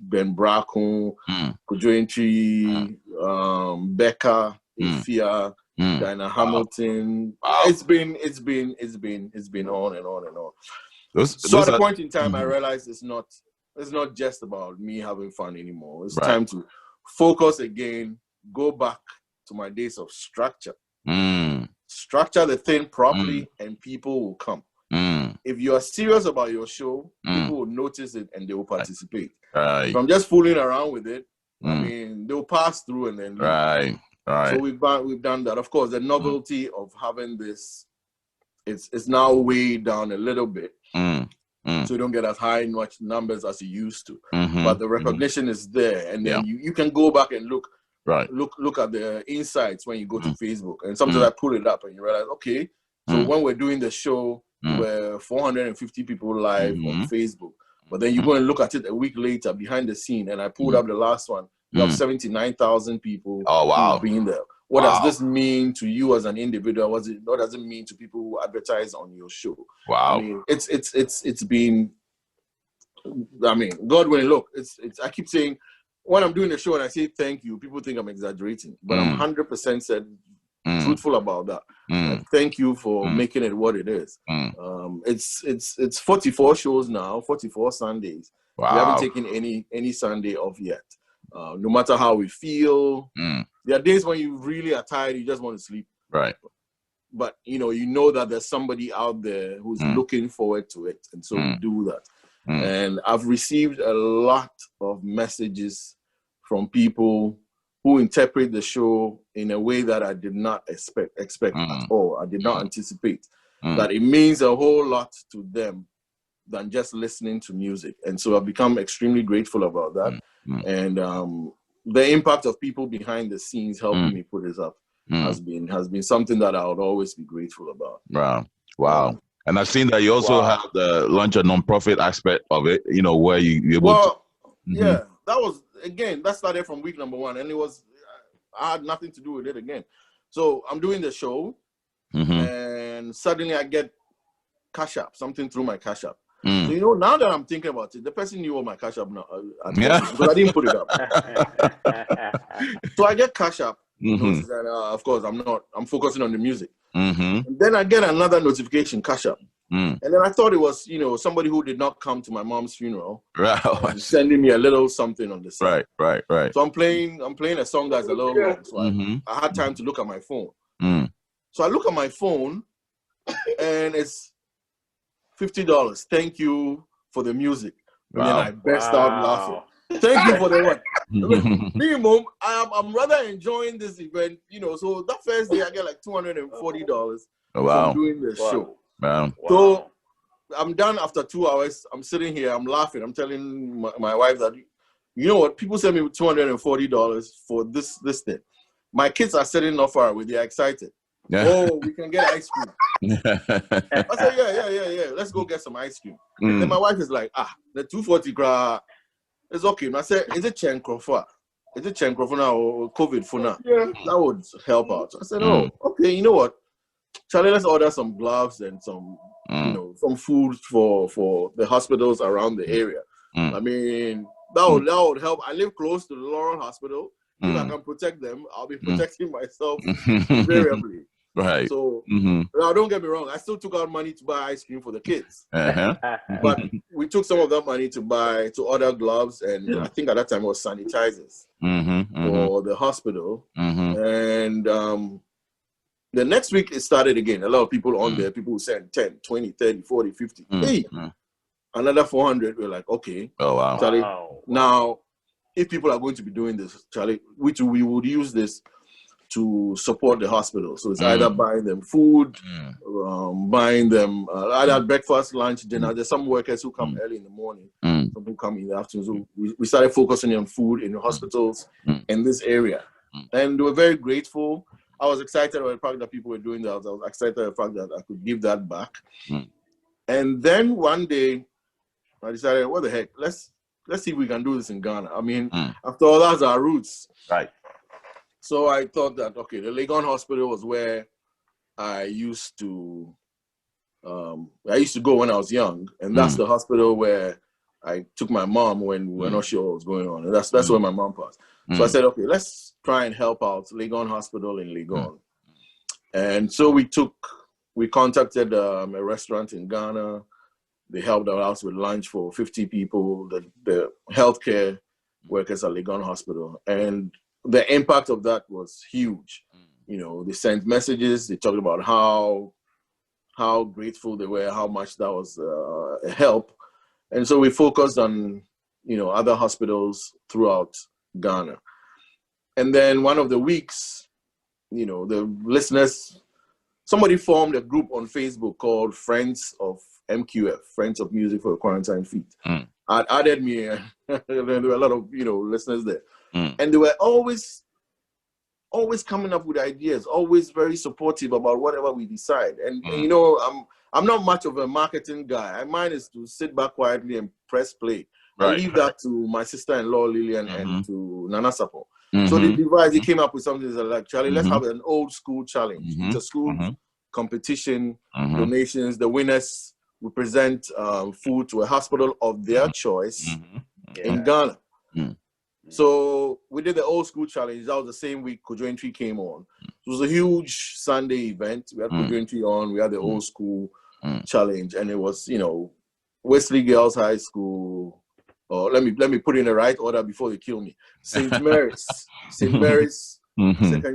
Ben Braco, Kojoentry, Becca, Ifia, Dinah Hamilton. It's been on and on and on. So at a point in time, I realized it's not just about me having fun anymore. It's time to focus again, go back to my days of structure. Structure the thing properly, and people will come. If you are serious about your show, people will notice it and they will participate. If I'm just fooling around with it, I mean, they'll pass through and then leave. So we've done that. Of course, the novelty of having this, it's now way down a little bit. So you don't get as high much numbers as you used to. But the recognition is there, and then you can go back and look at the insights when you go to Facebook. And sometimes I pull it up and you realize, okay, so when we're doing the show, we're 450 people live on Facebook. But then you go and look at it a week later behind the scene, and I pulled up the last one. You have 79,000 people being there. What does this mean to you as an individual? What does it mean to people who advertise on your show? I mean, it's been. I mean, God willing, look, it's. I keep saying, when I'm doing the show and I say thank you, people think I'm exaggerating, but I'm 100% said truthful about that. Thank you for making it what it is. It's 44 shows now, 44 Sundays. We haven't taken any Sunday off yet. No matter how we feel, there are days when you really are tired, you just want to sleep. But you know that there's somebody out there who's looking forward to it, and so we do that. And I've received a lot of messages from people who interpret the show in a way that I did not expect at all. I did not anticipate that it means a whole lot to them than just listening to music. And so I've become extremely grateful about that. And the impact of people behind the scenes helping me put this up has been something that I would always be grateful about. Wow. And I've seen that you also have the launch a non-profit aspect of it, you know, where you able to. Yeah, that was, again, that started from week number 1, and I had nothing to do with it again. So I'm doing the show, and suddenly I get Cash App, something through my Cash App. So, you know, now that I'm thinking about it, the person knew what my Cash App now, because I didn't put it up. So I get Cash App, notice that, of course, I'm focusing on the music. And then I get another notification, Cash App. And then I thought it was, you know, somebody who did not come to my mom's funeral, sending me a little something on the side. Right. So I'm playing a song that's a little long, so I had time to look at my phone. So I look at my phone, and it's $50. Thank you for the music. And then I burst out laughing. Thank you for the what? Minimum, I'm rather enjoying this event, you know. So that first day I get like $240 from doing the show. So I'm done after 2 hours. I'm sitting here, I'm laughing. I'm telling my wife that, you know what, people send me $240 for this thing. My kids are sitting not far away. They're excited. Oh, we can get ice cream. I said, yeah. Let's go get some ice cream. Then my wife is like, the 240 gra is okay. And I said, is it Chenkrofa? Is it Chenkrofa now or COVID for now? Yeah. That would help out. So I said, oh, okay, you know what? Charlie, let's order some gloves and some, you know, some food for the hospitals around the area. I mean, that would help. I live close to the Laurel Hospital. If I can protect them, I'll be protecting myself invariably. Right. So now, don't get me wrong. I still took out money to buy ice cream for the kids, but we took some of that money to order gloves, and I think at that time it was sanitizers for the hospital. And the next week it started again. A lot of people on there. People who sent 10, 20, 30, 40, 50. Hey, another 400. We're like, okay. Oh wow. Charlie, now, if people are going to be doing this, Charlie, we would use this to support the hospital. So it's either buying them food, buying them either breakfast, lunch, dinner. There's some workers who come early in the morning, some who come in the afternoon. So we started focusing on food in the hospitals in this area. And they were very grateful. I was excited about the fact that people were doing that. I was excited about the fact that I could give that back. And then one day, I decided, what the heck, let's see if we can do this in Ghana. I mean, after all, that's our roots. Right. So I thought that, okay, the Legon Hospital was where I used to go when I was young. And that's the hospital where I took my mom when we were not sure what was going on. And that's where my mom passed. So I said, okay, let's try and help out Legon Hospital in Legon. And so we contacted a restaurant in Ghana. They helped us with lunch for 50 people, the healthcare workers at Legon Hospital. And the impact of that was huge. You know, they sent messages. They talked about how grateful they were, how much that was a help. And so we focused on, you know, other hospitals throughout Ghana. And then one of the weeks, you know, the listeners, somebody formed a group on Facebook called Friends of MQF, Friends of Music for Quarantine Feet. Added me, and there were a lot of, you know, listeners there. And they were always coming up with ideas, always very supportive about whatever we decide. And you know, I'm not much of a marketing guy. Mine is to sit back quietly and press play. I leave that to my sister-in-law Lillian and to Nana Sapo. So they came up with something like, Charlie, let's have an old school challenge. It's a school competition, donations. The winners will present food to a hospital of their choice in Ghana. So we did the old school challenge. That was the same week Kojo Entry came on. It was a huge Sunday event. We had Kojo Entry on. We had the old school challenge, and it was, you know, Wesley Girls High School. Or let me put it in the right order before they kill me. St. Mary's Secondary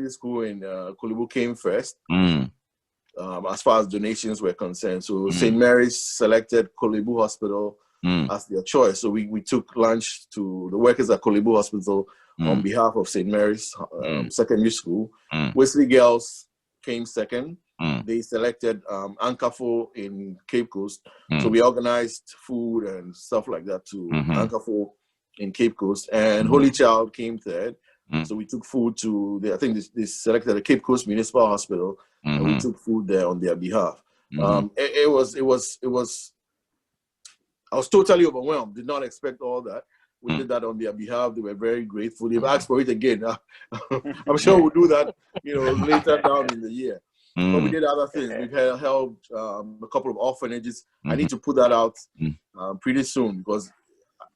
School in Kolebu came first. As far as donations were concerned. So St. Mary's selected Kolebu Hospital as their choice. So we took lunch to the workers at Kolebu Hospital on behalf of St. Mary's Secondary School. Wesley Girls came second. They selected Ankafo in Cape Coast. So we organized food and stuff like that to Ankafo in Cape Coast. And Holy Child came third. So we took food to, I think they selected the Cape Coast Municipal Hospital, and we took food there on their behalf. It was, I was totally overwhelmed. Did not expect all that. We did that on their behalf. They were very grateful. They've asked for it again. I'm sure we'll do that, later down in the year. But we did other things. We've helped a couple of orphanages. I need to put that out pretty soon, because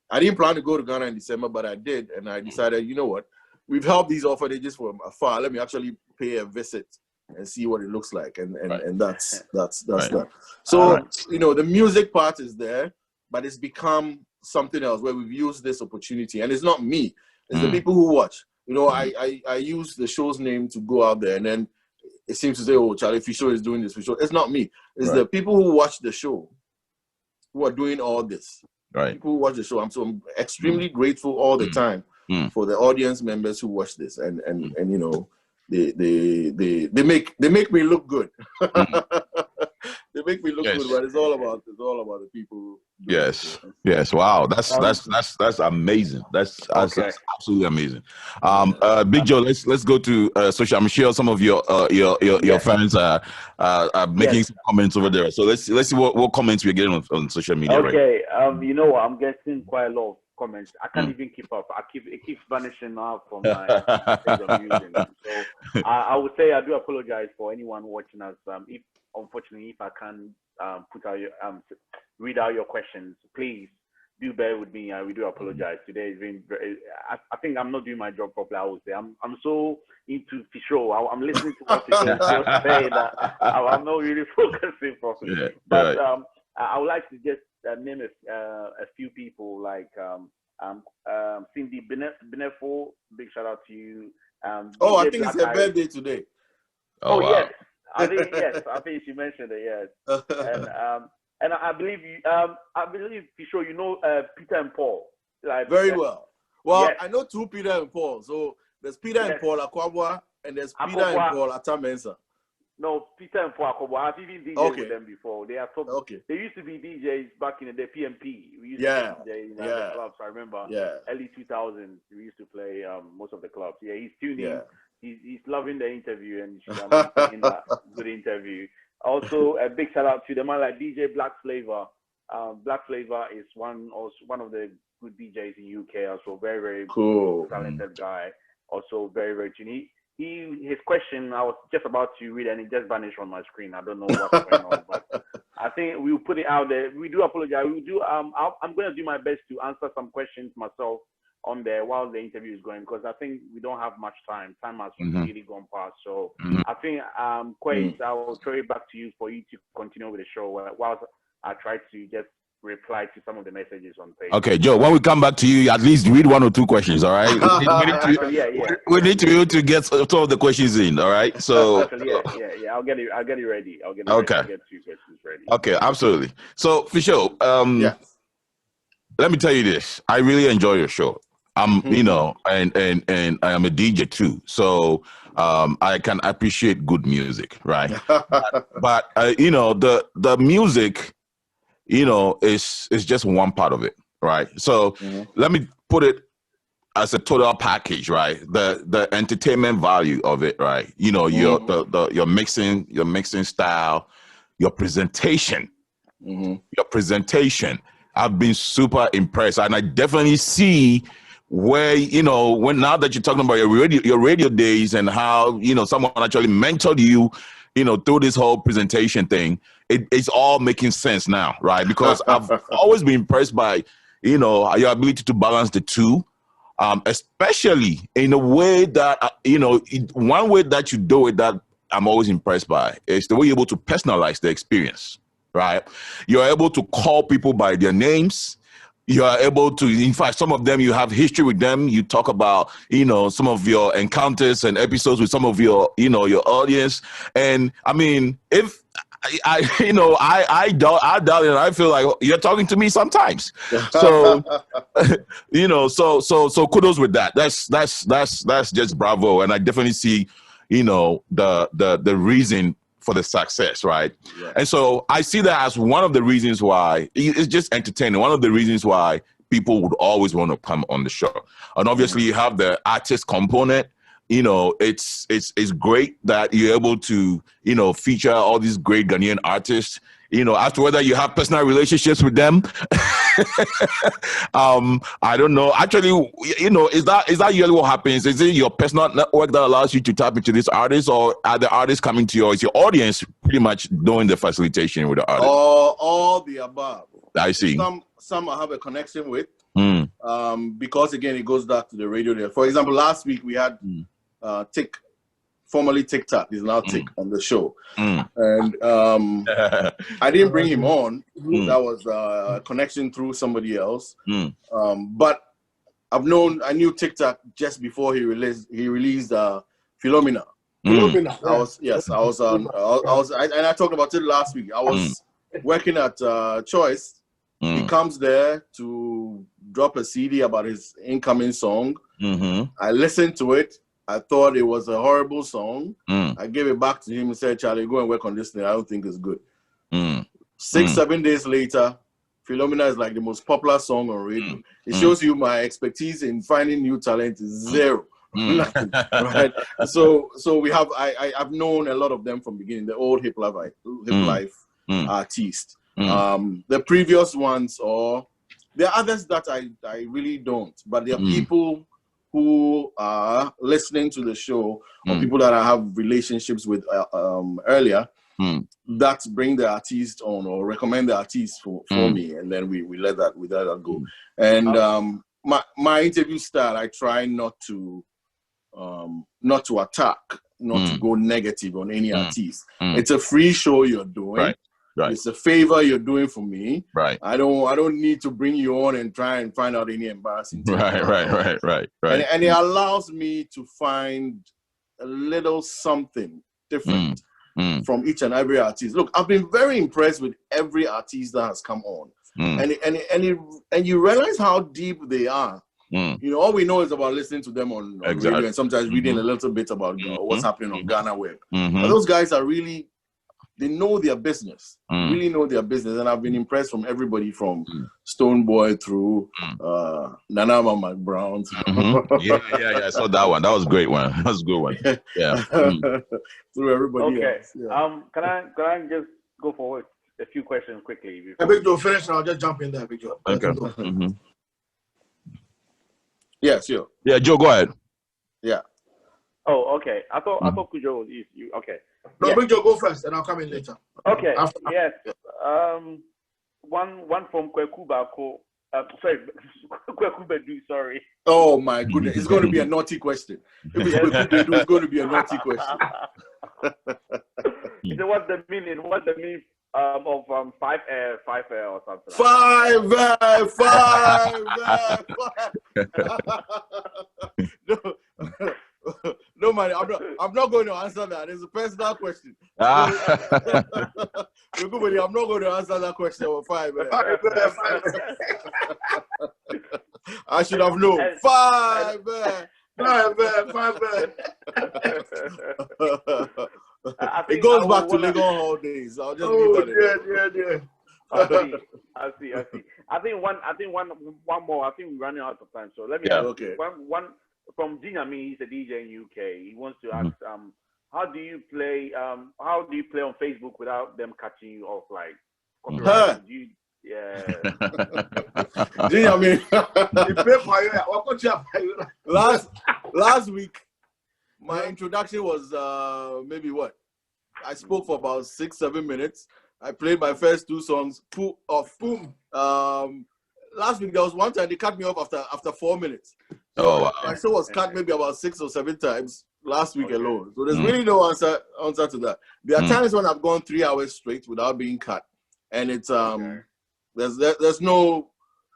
I didn't plan to go to Ghana in December, but I did. And I decided, you know what? We've helped these orphanages from afar. Let me actually pay a visit and see what it looks like. And that's that. So, the music part is there, but it's become something else where we've used this opportunity. And it's not me. It's the people who watch. I use the show's name to go out there, and then it seems to say, oh, Charlie FIsho is doing this. It's not me. It's the people who watch the show who are doing all this. Right. People who watch the show. I'm extremely grateful all the time for the audience members who watch this, and they make me look good. They make me look good, but it's all about the people. Yes. Wow, that's amazing. That's absolutely amazing. Big Joe, let's go to social. I'm sure some of your fans are making some comments over there. So let's see what comments we're getting on social media. Okay, right? I'm getting quite a lot of comments. I can't even keep up. It keeps vanishing out from my page I'm using. So I would say I do apologize for anyone watching us. If I can read out your questions, please do bear with me. We do apologize. Today has been I think I'm not doing my job properly. I would say I'm so into FIsho. I'm listening to what FIsho say that I'm not really focusing properly. Yeah, but I would like to just name a few people, like Cindy Benefo. Big shout out to you. I think it's her birthday today. Oh wow. Yes. I think she mentioned it. Yes, and I believe FIsho, Peter and Paul. Like, very well. Well, yes. I know two Peter and Paul. So there's Peter and Paul Akwabwa, and there's Peter and Paul Atamensa. No, Peter and Paul Akwabwa. I've even DJed with them before. They are top. Okay. They used to be DJs back in the day. PMP. We used to be DJ in the clubs. I remember. Early 2000s. We used to play most of the clubs. Yeah, he's tuning. Yeah. He's loving the interview, and in that good interview. Also, a big shout out to the man like DJ Black Flavor. Black Flavor is one of the good DJs in UK. Also, very very cool, talented guy. Also, very very tuned. His question I was just about to read, and it just vanished on my screen. I don't know what's going on, but I think we'll put it out there. We do apologize. We do. I'm going to do my best to answer some questions myself on there while the interview is going, because I think we don't have much time. Time has really gone past. So I think, Quace, I will throw it back to you for you to continue with the show while I try to just reply to some of the messages on page. Okay, Joe, when we come back to you, at least read one or two questions, all right? We need to be able to get some of the questions in, all right? So I'll get it ready. I'll get two questions ready. Okay, absolutely. So, FIsho, let me tell you this. I really enjoy your show. And I am a DJ too, so I can appreciate good music, right? but the music, is just one part of it, right? So let me put it as a total package, right? The entertainment value of it, right? Your mixing style, your presentation, I've been super impressed, and I definitely see where when now that you're talking about your radio days and how someone actually mentored you through this whole presentation thing, it's all making sense now, right? Because I've always been impressed by your ability to balance the two, especially in a way that one way that you do it that I'm always impressed by is the way you're able to personalize the experience, right? You're able to call people by their names. You are able to, in fact, some of them, you have history with them. You talk about, some of your encounters and episodes with some of your, your audience. And I mean, if I doubt it, and I feel like you're talking to me sometimes. So, so kudos with that. That's just bravo. And I definitely see, the reason for the success, right? Yeah. And so I see that as one of the reasons why it's just entertaining. One of the reasons why people would always want to come on the show. And obviously you have the artist component. It's great that you're able to, feature all these great Ghanaian artists. As to whether you have personal relationships with them, I don't know. Actually, is that usually what happens? Is it your personal network that allows you to tap into these artists, or are the artists coming to you? Is your audience pretty much doing the facilitation with the artists? All the above. I see. Some I have a connection with, because again it goes back to the radio there. For example, last week we had Tick, formerly TikTok, is now Tick on the show, and I didn't bring him on. That was a connection through somebody else. But I knew TikTok just before he released Philomena. Philomena. I talked about it last week. I was working at Choice. He comes there to drop a CD about his incoming song. I listened to it. I thought it was a horrible song. I gave it back to him and said, Charlie, go and work on this thing. I don't think it's good. 6-7 days later, Philomena is like the most popular song on radio. It shows you my expertise in finding new talent is zero. Nothing, right? So I've known a lot of them from the beginning, the old hip life artists. The previous ones, or there are others that I really don't, but there are people who are listening to the show, or people that I have relationships with earlier, that bring the artist on or recommend the artist for me, and then we let that go. And my interview style, I try not to attack, not to go negative on any artist. It's a free show you're doing. Right. It's a favor you're doing for me. Right. I don't need to bring you on and try and find out any embarrassing things. Right. And it allows me to find a little something different from each and every artist. Look, I've been very impressed with every artist that has come on. And you realize how deep they are. All we know is about listening to them on radio and sometimes reading a little bit about what's happening on Ghana Web. But those guys are really, they know their business, really know their business. And I've been impressed from everybody from Stoneboy through Nanama McBrown. Yeah, I saw that one. That was a great one. That was a good one. Yeah. Through everybody else. Yeah. Can I just go forward a few questions quickly? Big Joe, finish and I'll just jump in there, Big Joe. Okay. Yeah, sure. Yeah, Joe, go ahead. Yeah. Oh, okay. I thought Kujo was you. Okay. No, Big Joe, go first, and I'll come in later. Okay. Yes. One from Kwekubako. Sorry, Kwekubedu. Sorry. Oh my goodness, it's going to be a naughty question. If it's Kwekubedu, it's going to be a naughty question. So what's the meaning? What's the meaning of 5 air or something? 5 No, man, I'm not going to answer that. It's a personal question. I'm not going to answer that question for 5. I should have known. 5. It goes back to Lego Hall days. I'll just leave that. I see. I think one more. I think we're running out of time. So let me one from Dinami. He's a DJ in UK. He wants to ask, how do you play on Facebook without them cutting you off? Like, last week, my introduction was maybe what? I spoke for about 6-7 minutes. I played my first 2 songs. Boom. Last week there was one time they cut me off after 4 minutes. So my show was cut maybe about 6 or 7 times last week alone. So there's really no answer to that. There are times when I've gone 3 hours straight without being cut, and it's there's no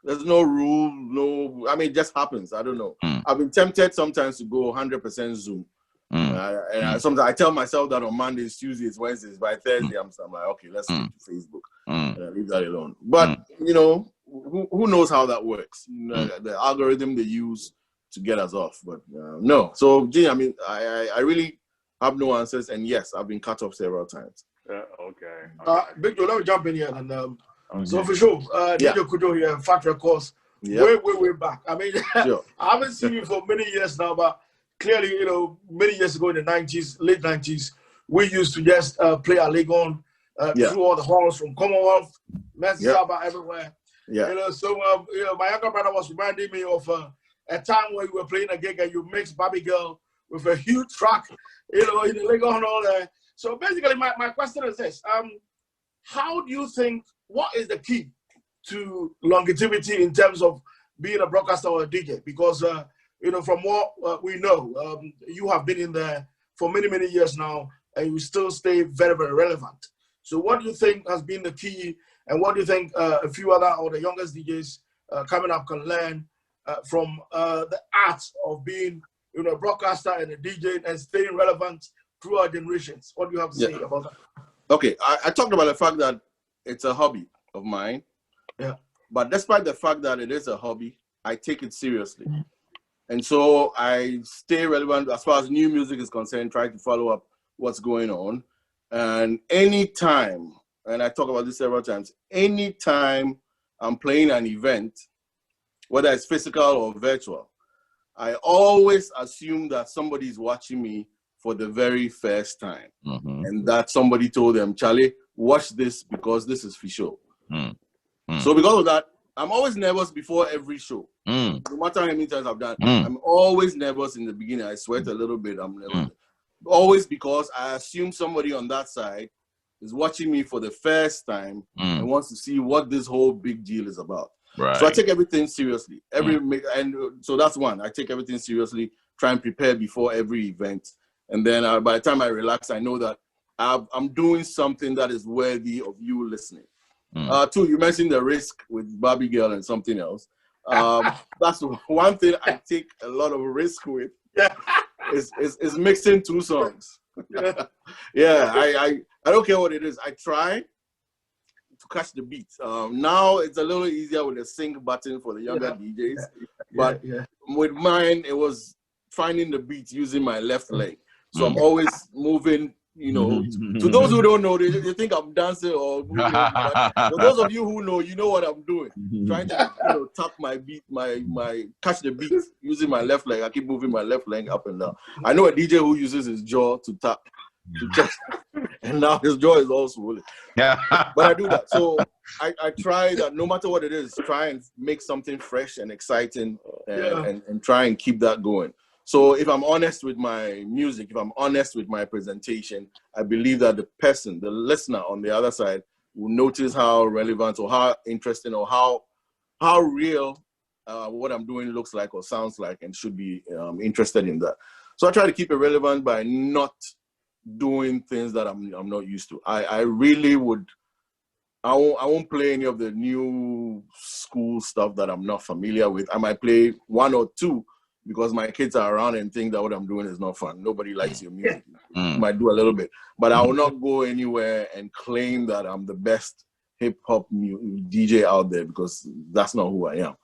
rule, no. I mean, it just happens. I don't know. I've been tempted sometimes to go 100% Zoom. And sometimes I tell myself that on Mondays, Tuesdays, Wednesdays, by Thursday, I'm like, okay, let's stick to Facebook. Leave that alone. But who knows how that works? The algorithm they use to get us off. But no. So, gee, I mean, I really have no answers, and yes, I've been cut off several times. Okay. Big Joe, let me jump in here. And so for sure, DJ Kudo here, Fat Records, way back. I mean, Sure. I haven't seen you for many years now, but clearly, you know, many years ago in the 90s, late 90s, we used to just play our leg on through all the halls from Commonwealth, Messaba, everywhere. Yeah. You know, so you know, my younger brother was reminding me of a time where you were playing a gig and you mixed Barbie Girl with a huge track, you know, in the leg on all that. So basically, my question is this: how do you think? What is the key to longevity in terms of being a broadcaster or a DJ? Because you know, from what we know, you have been in there for many years now, and you still stay very relevant. So, what do you think has been the key, and what do you think a few other or the youngest DJs coming up can learn from the art of being, you know, a broadcaster and a DJ and staying relevant through our generations? What do you have to say about that? Okay, I talked about the fact that it's a hobby of mine. Yeah. But despite the fact that it is a hobby, I take it seriously. And so I stay relevant as far as new music is concerned, try to follow up what's going on. And anytime, and I talk about this several times, anytime I'm playing an event, whether it's physical or virtual, I always assume that somebody's watching me for the very first time. And that somebody told them, Charlie, watch this because this is FIsho. So because of that, I'm always nervous before every show. No matter how many times I've done, I'm always nervous in the beginning. I sweat a little bit. I'm nervous. Always because I assume somebody on that side is watching me for the first time and wants to see what this whole big deal is about. Right. So I take everything seriously. And so that's one. I take everything seriously, try and prepare before every event. And then by the time I relax, I know that I'm doing something that is worthy of you listening. Two, you mentioned the risk with Barbie Girl and something else. That's one thing I take a lot of risk with. Is mixing two songs. I don't care what it is. I try to catch the beat. Now it's a little easier with the sync button for the younger DJs. But with mine, it was finding the beat using my left leg. So I'm always moving, you know. To those who don't know, they think I'm dancing or moving. But for those of you who know, you know what I'm doing. Trying to, you know, tap my beat, my catch the beat using my left leg. I keep moving my left leg up and down. I know a DJ who uses his jaw to tap, and now his jaw is all swollen. But I do that. So I try that no matter what it is, try and make something fresh and exciting and try and keep that going. So if I'm honest with my music, if I'm honest with my presentation, I believe that the person, the listener on the other side, will notice how relevant or how interesting or how real what I'm doing looks like or sounds like, and should be interested in that. So I try to keep it relevant by not doing things that I'm not used to. I really would. I won't play any of the new school stuff that I'm not familiar with. I might play one or two because my kids are around and think that what I'm doing is not fun. Nobody likes your music. Might do a little bit, but I will not go anywhere and claim that I'm the best hip hop DJ out there, because that's not who I am.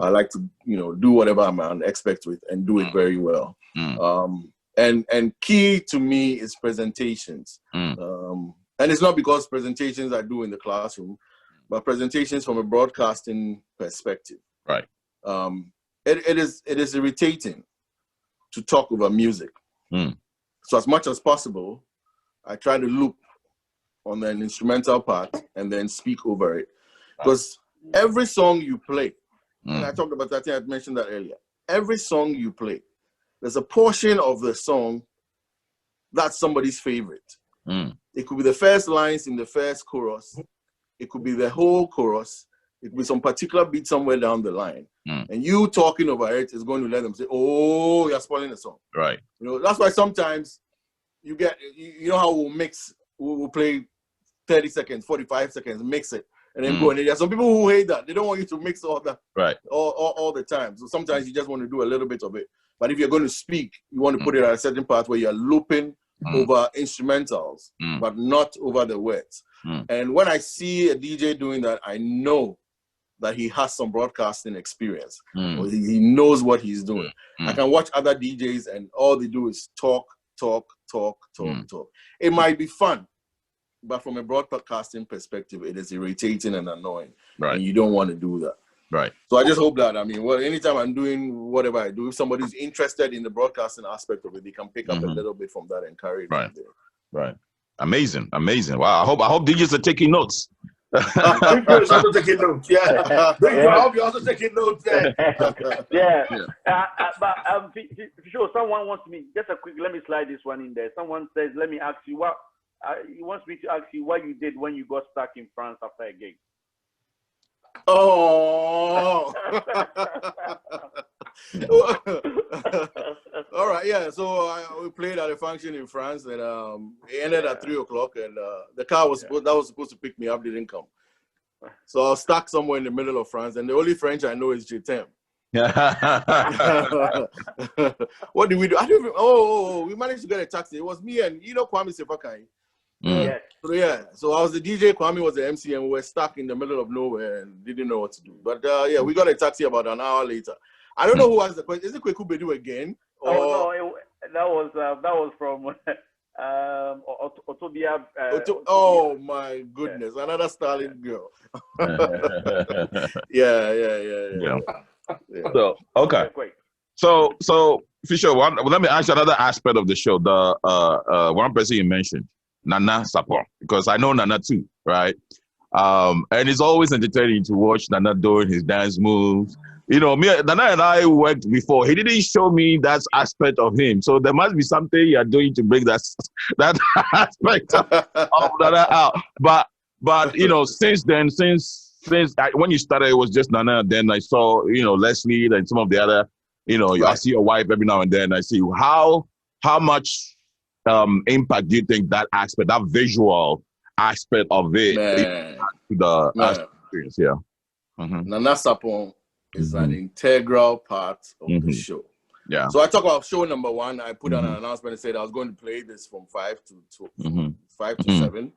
I like to, you know, do whatever I'm on expect with and do it very well. And key to me is presentations. And it's not because presentations I do in the classroom, but presentations from a broadcasting perspective. Right. It is irritating to talk over music. So as much as possible, I try to loop on an instrumental part and then speak over it. Because every song you play, and I talked about that, I mentioned that earlier, every song you play, there's a portion of the song that's somebody's favorite. It could be the first lines in the first chorus. It could be the whole chorus. It could be some particular beat somewhere down the line. And you talking over it is going to let them say, oh, you're spoiling the song. Right. You know, that's why sometimes you get, you know how we'll mix, we'll play 30 seconds, 45 seconds, mix it, and then go. And there's some people who hate that. They don't want you to mix all that all the time. So sometimes you just want to do a little bit of it. But if you're going to speak, you want to put it at a certain part where you're looping over instrumentals, but not over the words. And when I see a DJ doing that, I know that he has some broadcasting experience. Or he knows what he's doing. I can watch other DJs and all they do is talk, talk. It might be fun, but from a broadcasting perspective, it is irritating and annoying. Right. And you don't want to do that. Right. So I just hope that, I mean, anytime I'm doing whatever I do, if somebody's interested in the broadcasting aspect of it, they can pick up a little bit from that and carry it from there. Right. Amazing. Wow. I hope DJs are taking notes. FIsho is also taking notes. Yeah. I hope you're also taking notes there. Yeah. But FIsho, someone wants me, just a quick, let me slide this one in there. Someone says, let me ask you what, he wants me to ask you what you did when you got stuck in France after a gig. Oh. All right, yeah. So we played at a function in France, and it ended at 3:00, and the car was supposed to pick me up didn't come. So I was stuck somewhere in the middle of France, and the only French I know is Je t'aime. What did we do? I don't even, we managed to get a taxi. It was me and Kwame Sefakai. So I was the DJ, Kwame was the MC, and we were stuck in the middle of nowhere and didn't know what to do. But we got a taxi about an hour later. I don't know who asked the question. Is it Kweku Bedu again? Or... Oh no, that was from Otobia. Oh my goodness, another Starling girl. Yeah. So okay. So FIsho, let me ask you another aspect of the show. The one person you mentioned, Nana Sapon, because I know Nana too, right? And it's always entertaining to watch Nana doing his dance moves. Nana and I worked before. He didn't show me that aspect of him. So there must be something you're doing to bring that aspect of Nana out. But since then, when you started, it was just Nana. Then I saw, Leslie and some of the other, right. I see your wife every now and then. I see how much impact do you think that aspect, that visual aspect of it, to the experience? Yeah. Nana Sapon is an integral part of the show. Yeah. So I talk about show number 1. I put out an announcement and said I was going to play this from 5 to 7.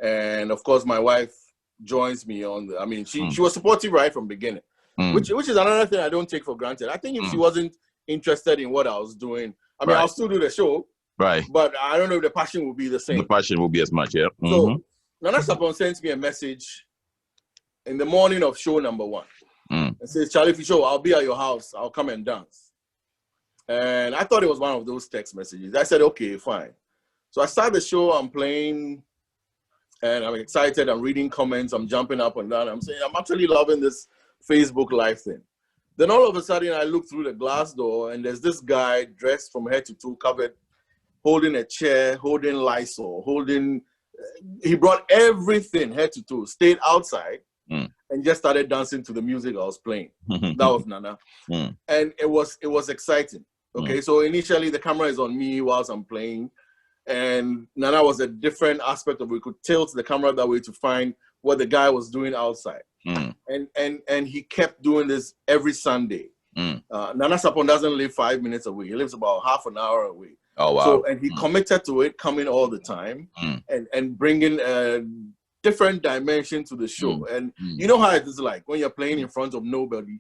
And of course, my wife joins me on she was supportive right from beginning, which is another thing I don't take for granted. I think if she wasn't interested in what I was doing, I'll still do the show. Right. But I don't know if the passion will be the same. The passion will be as much, yeah. So Nana Sapon sends me a message in the morning of show number 1. And says, Charlie FIsho, I'll be at your house. I'll come and dance. And I thought it was one of those text messages. I said, okay, fine. So I start the show. I'm playing. And I'm excited. I'm reading comments. I'm jumping up and down. I'm saying, I'm actually loving this Facebook Live thing. Then all of a sudden, I look through the glass door. And there's this guy dressed from head to toe, covered, holding a chair, holding Lysol, he brought everything head to toe, stayed outside. And just started dancing to the music I was playing. That was Nana. And it was exciting. Okay, so initially the camera is on me whilst I'm playing. And Nana was a different aspect of it. We could tilt the camera that way to find what the guy was doing outside. And he kept doing this every Sunday. Nana Sapon doesn't live 5 minutes away. He lives about half an hour away. Oh, wow. So, and he committed to it, coming all the time and bringing different dimension to the show. And you know how it is like when you're playing in front of nobody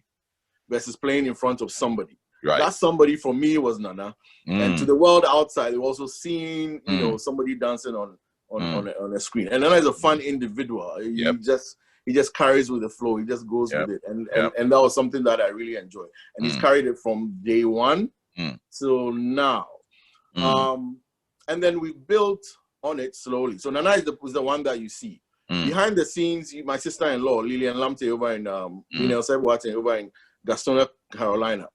versus playing in front of somebody. Right. That somebody for me was Nana. And to the world outside, they were also seeing, somebody dancing on a screen. And Nana is a fun individual. He just carries with the flow. He just goes with it. And that was something that I really enjoyed. And he's carried it from day 1 till now. And then we built on it slowly. So Nana is the one that you see. Behind the scenes, my sister-in-law, Lillian Lamte, over in over in Gastonia, Carolina.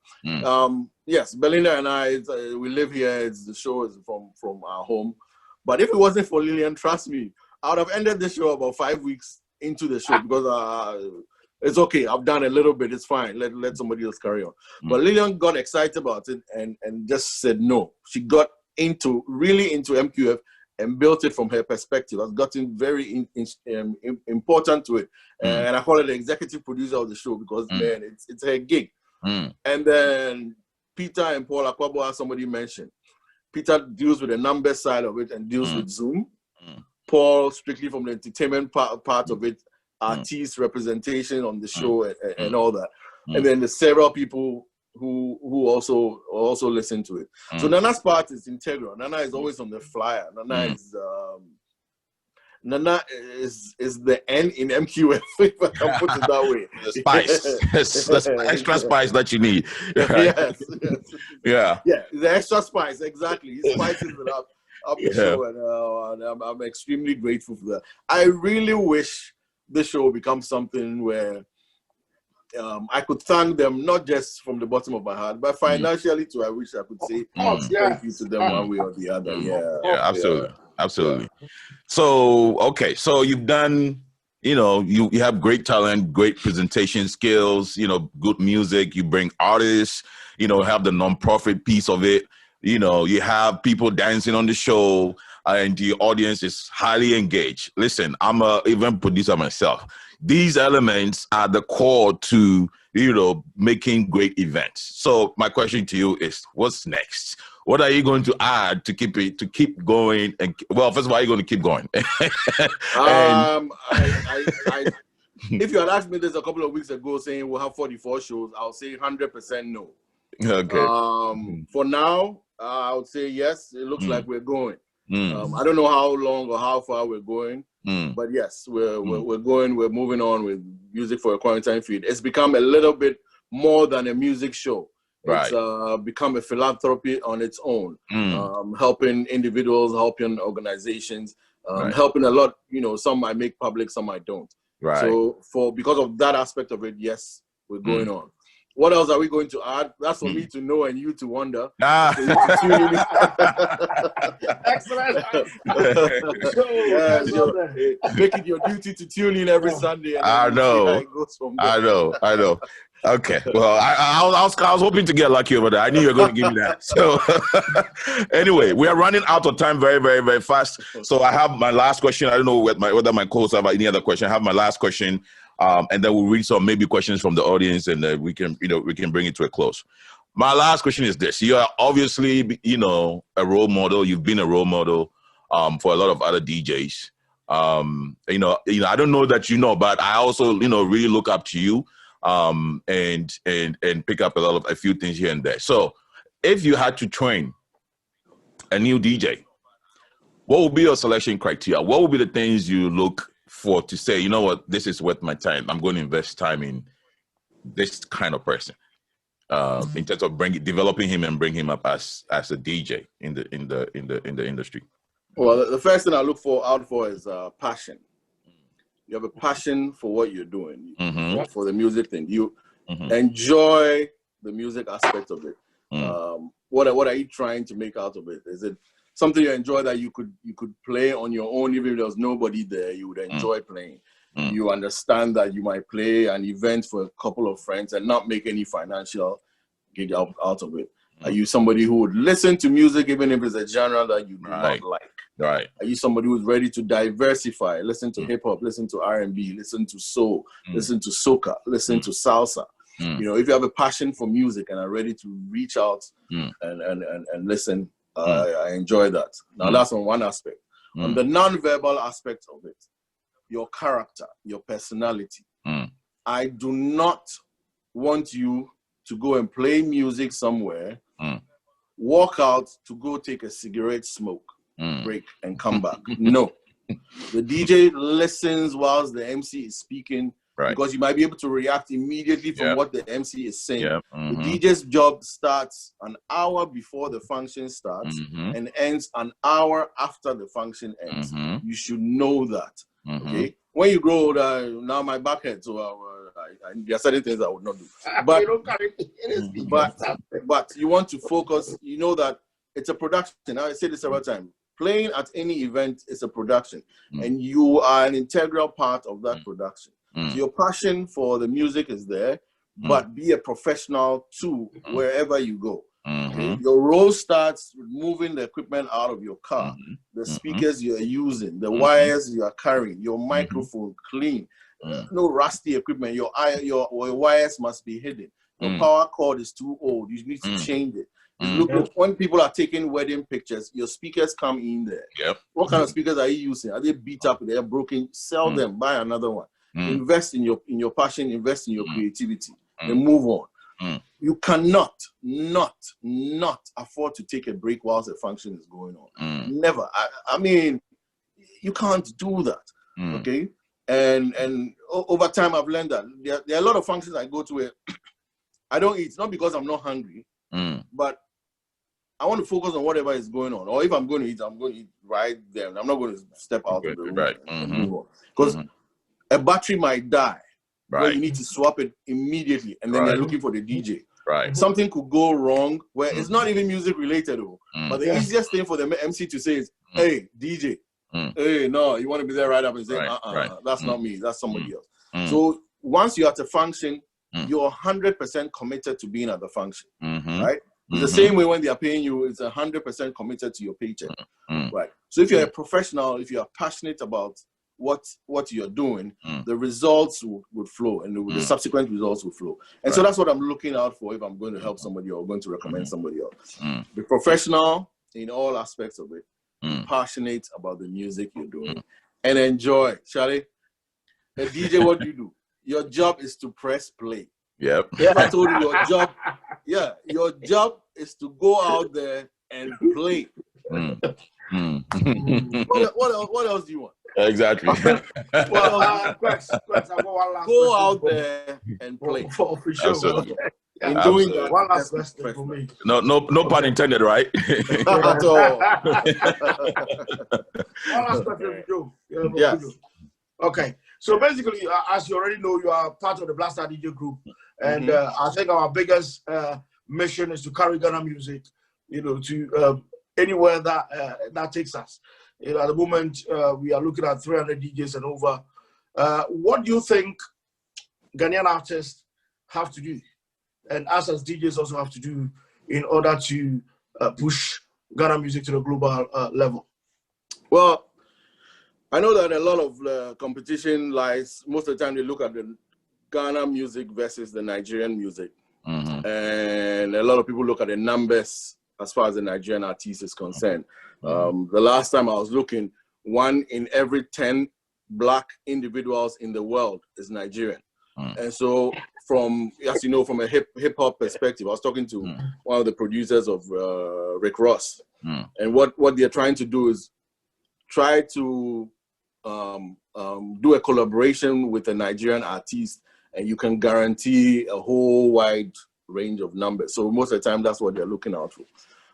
Yes, Belinda and I, we live here. The show is from our home. But if it wasn't for Lillian, trust me, I would have ended the show about 5 weeks into the show because it's okay. I've done a little bit. It's fine. Let somebody else carry on. But Lillian got excited about it and just said no. She got really into MQF and built it from her perspective. Has gotten very important to it. And I call her the executive producer of the show because, man, it's her gig. And then Peter and Paul Akwabo, as somebody mentioned. Peter deals with the number side of it and deals with Zoom. Paul, strictly from the entertainment part of it, artist representation on the show and all that. And then the several people who also listen to it. So Nana's part is integral. Nana is always on the flyer. Nana is the N in MQF, if I can put it that way. The spice. The extra spice that you need. Right? Yes. Yeah, the extra spice, exactly. He spices it up the show, and I'm extremely grateful for that. I really wish the show becomes something where I could thank them, not just from the bottom of my heart, but financially too. I wish I could say thank you to them one way or the other. Yeah, absolutely. So, okay, so you've done, you have great talent, great presentation skills, good music. You bring artists, have the nonprofit piece of it. You have people dancing on the show, and the audience is highly engaged. Listen, I'm an event producer myself. These elements are the core to, making great events. So my question to you is, what's next? What are you going to add to keep going? And well, first of all, are you going to keep going? If you had asked me this a couple of weeks ago, saying we'll have 44 shows, I'll say 100% no. Okay. For now, I would say yes. It looks like we're going. I don't know how long or how far we're going, but yes, we're going. We're moving on with Music for a Quarantine Feed. It's become a little bit more than a music show. Right. It's become a philanthropy on its own, helping individuals, helping organizations, helping a lot. Some I make public, some I don't. Right. So because of that aspect of it, yes, we're going on. What else are we going to add? That's for me to know and you to wonder. Excellent. Make it your duty to tune in every Sunday. And I know. I know. Okay. Well, I was hoping to get lucky over there. I knew you were going to give me that. So anyway, we are running out of time very, very, very fast. So I have my last question. I don't know whether my co-hosts have any other question. I have my last question. And then we'll read some maybe questions from the audience, and we can bring it to a close. My last question is this: you are obviously, a role model. You've been a role model for a lot of other DJs. I don't know that but I also really look up to you and pick up a few things here and there. So, if you had to train a new DJ, what would be your selection criteria? What would be the things you look for to say, you know what, this is worth my time. I'm going to invest time in this kind of person, in terms of developing him and bring him up as a DJ in the industry. Well, the first thing I look out for is passion. You have a passion for what you're doing, for the music thing. You enjoy the music aspect of it. What are you trying to make out of it? Is it something you enjoy that you could play on your own, even if there was nobody there, you would enjoy playing? You understand that you might play an event for a couple of friends and not make any financial gig out of it. Are you somebody who would listen to music even if it's a genre that you do not like? Right. Are you somebody who's ready to diversify? Listen to hip hop, listen to R&B, listen to soul, listen to soca, listen to salsa. If you have a passion for music and are ready to reach out and listen, I enjoy that. Now that's on one aspect. On the non-verbal aspect of it, your character, your personality. I do not want you to go and play music somewhere, walk out to go take a cigarette smoke, break, and come back. No. The DJ listens whilst the MC is speaking, because you might be able to react immediately from what the MC is saying. The DJ's job starts an hour before the function starts and ends an hour after the function ends. You should know that. Okay. When you grow older, now my back hurts, so there are certain things I would not do. But you want to focus. You know that it's a production. I say this several times. Playing at any event is a production, and you are an integral part of that production. So your passion for the music is there, but be a professional too wherever you go. Okay? Your role starts with moving the equipment out of your car, the speakers you are using, the wires you are carrying, your microphone clean, no rusty equipment. Your wires must be hidden. Your power cord is too old. You need to change it. Look, when people are taking wedding pictures, your speakers come in there. What kind of speakers are you using? Are they beat up? They're broken? Sell them. Buy another one. Invest in your passion. Invest in your creativity. And move on. You cannot not afford to take a break whilst the function is going on. Never. I mean, you can't do that. Okay. And over time, I've learned that there are a lot of functions I go to where I don't eat, not because I'm not hungry, but I want to focus on whatever is going on. Or if I'm going to eat, I'm going to eat right there. I'm not going to step out of the room and move on. Because a battery might die, where you need to swap it immediately, and then they're looking for the DJ. Something could go wrong where it's not even music related, but the easiest thing for the MC to say is, "Hey, DJ, hey, no, you want to be there right up and say, that's not me, that's somebody else." So once you're at a function, you're 100% committed to being at the function, right? It's the same way when they are paying you, it's 100% committed to your paycheck, right? So if you're a professional, if you are passionate about what you're doing, the results would flow, and the subsequent results will flow. And so that's what I'm looking out for if I'm going to help somebody or going to recommend somebody else. Be professional in all aspects of it. Passionate about the music you're doing, and enjoy. Charlie, a DJ, what do you do? Your job is to press play. Yep. If I told you your job, your job is to go out there and play. What else do you want? Exactly. Well, go out there and play. For sure. Absolutely. In doing that, one last question for me. No pun intended, right? At all. One last question, Joe. Yes. Okay. So basically, as you already know, you are part of the Black Star DJ group, and I think our biggest mission is to carry Ghana music, to anywhere that takes us. At the moment, we are looking at 300 DJs and over. What do you think Ghanaian artists have to do, and us as DJs also have to do, in order to push Ghana music to the global level? Well, I know that a lot of competition lies, most of the time they look at the Ghana music versus the Nigerian music. And a lot of people look at the numbers as far as the Nigerian artist is concerned. The last time I was looking, 1 in every 10 Black individuals in the world is Nigerian. And so from, as you know, from a hip hop perspective, I was talking to one of the producers of Rick Ross. And what they're trying to do is try to do a collaboration with a Nigerian artist, and you can guarantee a whole wide range of numbers. So most of the time, that's what they're looking out for.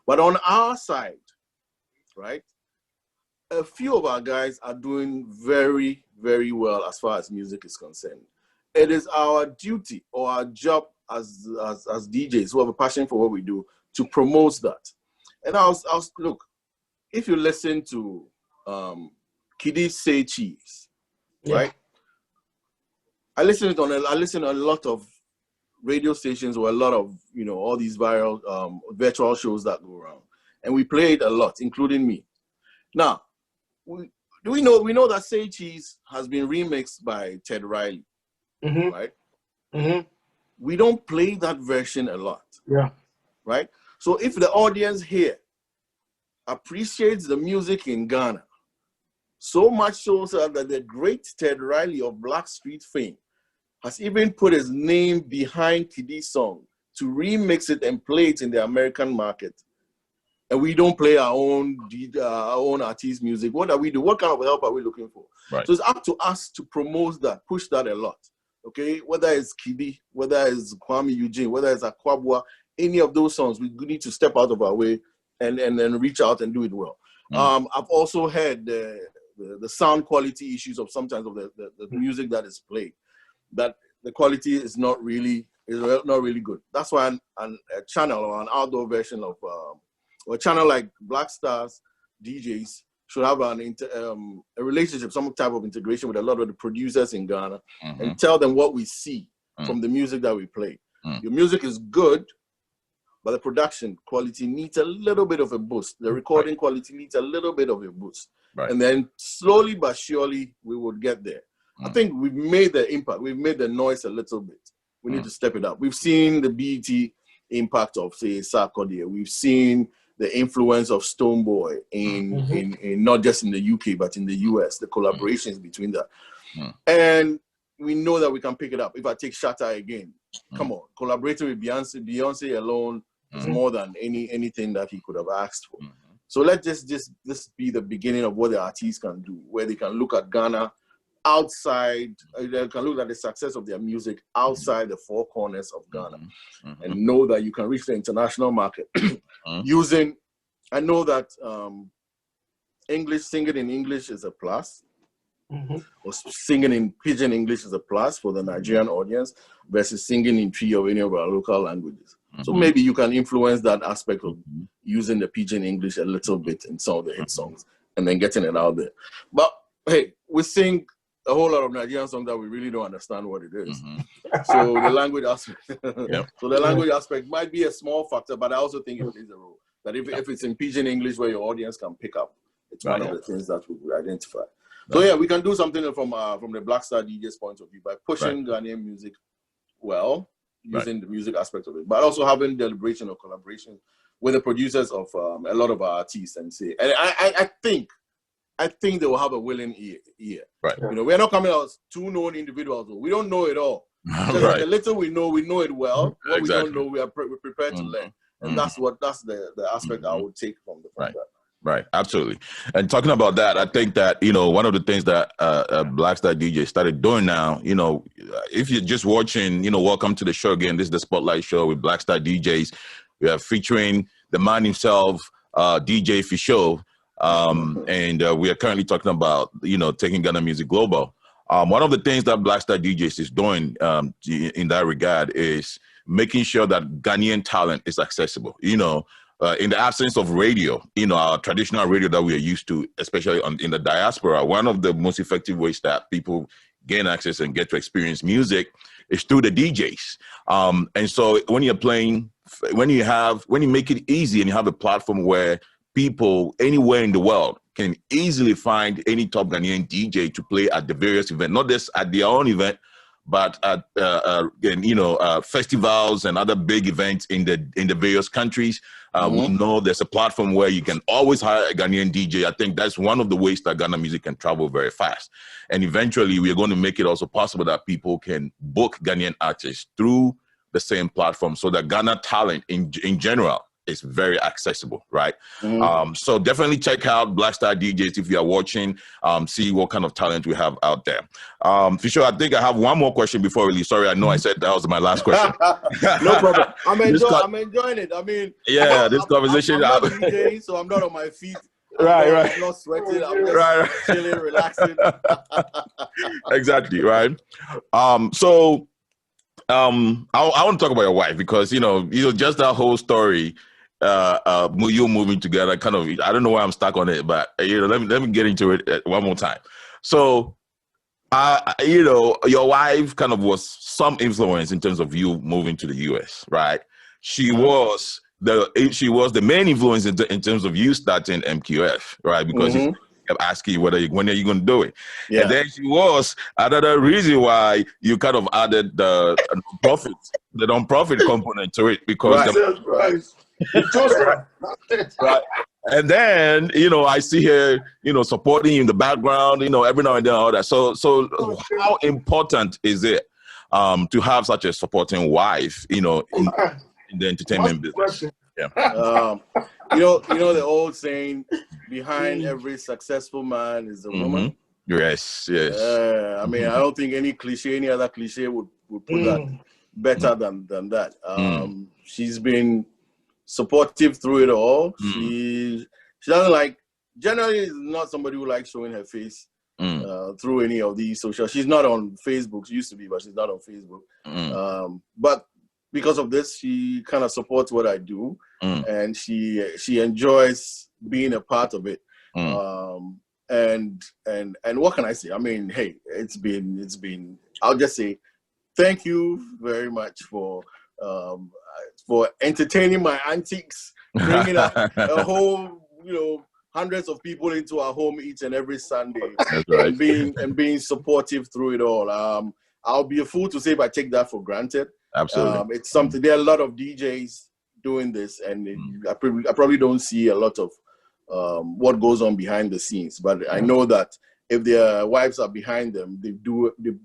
But on our side, right, a few of our guys are doing very, very well as far as music is concerned. It is our duty or our job as DJs who have a passion for what we do to promote that. And I was look, if you listen to Kiddy Say Cheese, right? I listen to a lot of radio stations or a lot of all these viral virtual shows that go around, and we play it a lot, including me. Now, we know that Say Cheese has been remixed by Ted Riley, right? We don't play that version a lot, right? So if the audience here appreciates the music in Ghana, so much so that the great Ted Riley of Black Street fame has even put his name behind Kiddy's song to remix it and play it in the American market, and we don't play our own artist music, what do we do? What kind of help are we looking for? Right. So it's up to us to promote that, push that a lot. Okay, whether it's Kiddy, whether it's Kwame Eugene, whether it's Akwabua, any of those songs, we need to step out of our way and then reach out and do it well. I've also heard the sound quality issues of sometimes of the music that is played, that the quality is not really good. That's why a channel or an outdoor version of or a channel like Black Stars DJs should have a relationship, some type of integration with a lot of the producers in Ghana, and tell them what we see from the music that we play. Your music is good, but the production quality needs a little bit of a boost. The recording quality needs a little bit of a boost. And then slowly but surely we would get there. I think we've made the impact. We've made the noise a little bit. We need to step it up. We've seen the BET impact of, say, Sarkodie. We've seen the influence of Stonebwoy in not just in the UK, but in the US, the collaborations between that. And we know that we can pick it up. If I take Shatta again, come on, collaborating with Beyonce alone is more than anything that he could have asked for. So let this be the beginning of what the artists can do, where they can look at Ghana outside, they can look at the success of their music outside the four corners of Ghana, and know that you can reach the international market using. I know that singing in English is a plus, or singing in Pidgin English is a plus for the Nigerian audience versus singing in Twi or any of our local languages. So maybe you can influence that aspect of using the Pidgin English a little bit in some of the hit songs and then getting it out there. But hey, we sing a whole lot of Nigerian songs that we really don't understand what it is. So the language aspect, so the language aspect might be a small factor, but I also think it plays a role. That if it's in Pidgin English where your audience can pick up, it's one of the things that we would identify. So yeah, we can do something from the Black Star DJ's point of view by pushing Ghanaian music well, using the music aspect of it, but also having deliberation or collaboration with the producers of a lot of our artists and say, and I think they will have a willing ear. Right. You know, we're not coming out as two known individuals. We don't know it all. Just like the little we know it well. What we don't know, we're prepared to learn. And that's the aspect I would take from that. Right, absolutely. And talking about that, I think that, you know, one of the things that Black Star DJ started doing now, you know, if you're just watching, you know, welcome to the show again. This is the Spotlight Show with Black Star DJs. We are featuring the man himself, DJ FIsho. And we are currently talking about, you know, taking Ghana music global. One of the things that Black Star DJs is doing in that regard is making sure that Ghanaian talent is accessible, you know. In the absence of radio, you know, our traditional radio that we are used to, especially in the diaspora, one of the most effective ways that people gain access and get to experience music is through the DJs. And so when you're playing, when you make it easy and you have a platform where people anywhere in the world can easily find any top Ghanaian DJ to play at the various events, not just at their own event, but at festivals and other big events in the various countries. We know there's a platform where you can always hire a Ghanaian DJ. I think that's one of the ways that Ghana music can travel very fast. And eventually, we're going to make it also possible that people can book Ghanaian artists through the same platform, so that Ghana talent in general is very accessible, right? So definitely check out Black Star DJs if you are watching, see what kind of talent we have out there. FIsho, I think I have one more question before we leave. Sorry, I know I said that was my last question. No problem. I'm enjoying it. I mean, this conversation. I'm not DJing, so I'm not on my feet. Right. I'm not sweating. I'm just chilling, relaxing. Exactly, right? I want to talk about your wife because, you know, just that whole story, you moving together, kind of, I don't know why I'm stuck on it, but, you know, let me get into it one more time. So, you know, your wife kind of was some influence in terms of you moving to the US, right? She was the main influence in terms of you starting MQF, right? Because she kept asking you when are you going to do it. And then she was another reason why you kind of added the non-profit component to it, because right. And then, you know, I see her, you know, supporting you in the background, you know, every now and then, all that. So how important is it to have such a supporting wife, you know, in the entertainment business? Yeah. You know the old saying, behind every successful man is a woman. Yes. I mean, I don't think any other cliche would put that better than that. She's been supportive through it all. She doesn't generally is not somebody who likes showing her face through any of these social. She's not on Facebook. She used to be, but she's not on Facebook. But because of this, she kind of supports what I do, and she enjoys being a part of it. And what can I say? I mean, hey, it's been. I'll just say, thank you very much for entertaining my antics, bringing a whole, you know, hundreds of people into our home each and every Sunday, right. and being supportive through it all. I'll be a fool to say if I take that for granted. Absolutely. It's something. There are a lot of DJs doing this, and I probably don't see a lot of what goes on behind the scenes. But I know that if their wives are behind them, they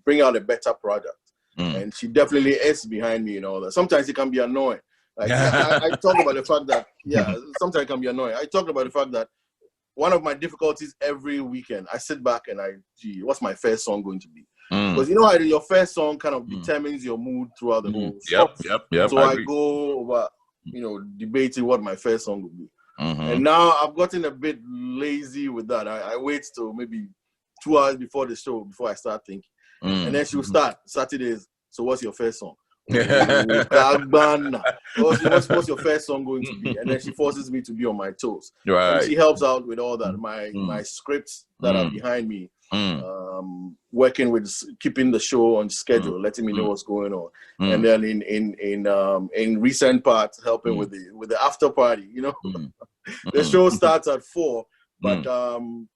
bring out a better product. and she definitely is behind me and all that. Sometimes it can be annoying. Like I talk about the fact that sometimes it can be annoying. I talk about the fact that one of my difficulties every weekend, I sit back and what's my first song going to be? Because you know how your first song kind of determines your mood throughout the whole show. Yep. So I go over, debating what my first song would be. And now I've gotten a bit lazy with that. I wait till maybe 2 hours before the show before I start thinking. And then she'll start Saturdays. So what's your first song? What's your first song going to be? And then she forces me to be on my toes. Right. And she helps out with all that. My scripts that are behind me, working with keeping the show on schedule, letting me know what's going on. And then in recent parts, helping with the after party. The show starts at 4, but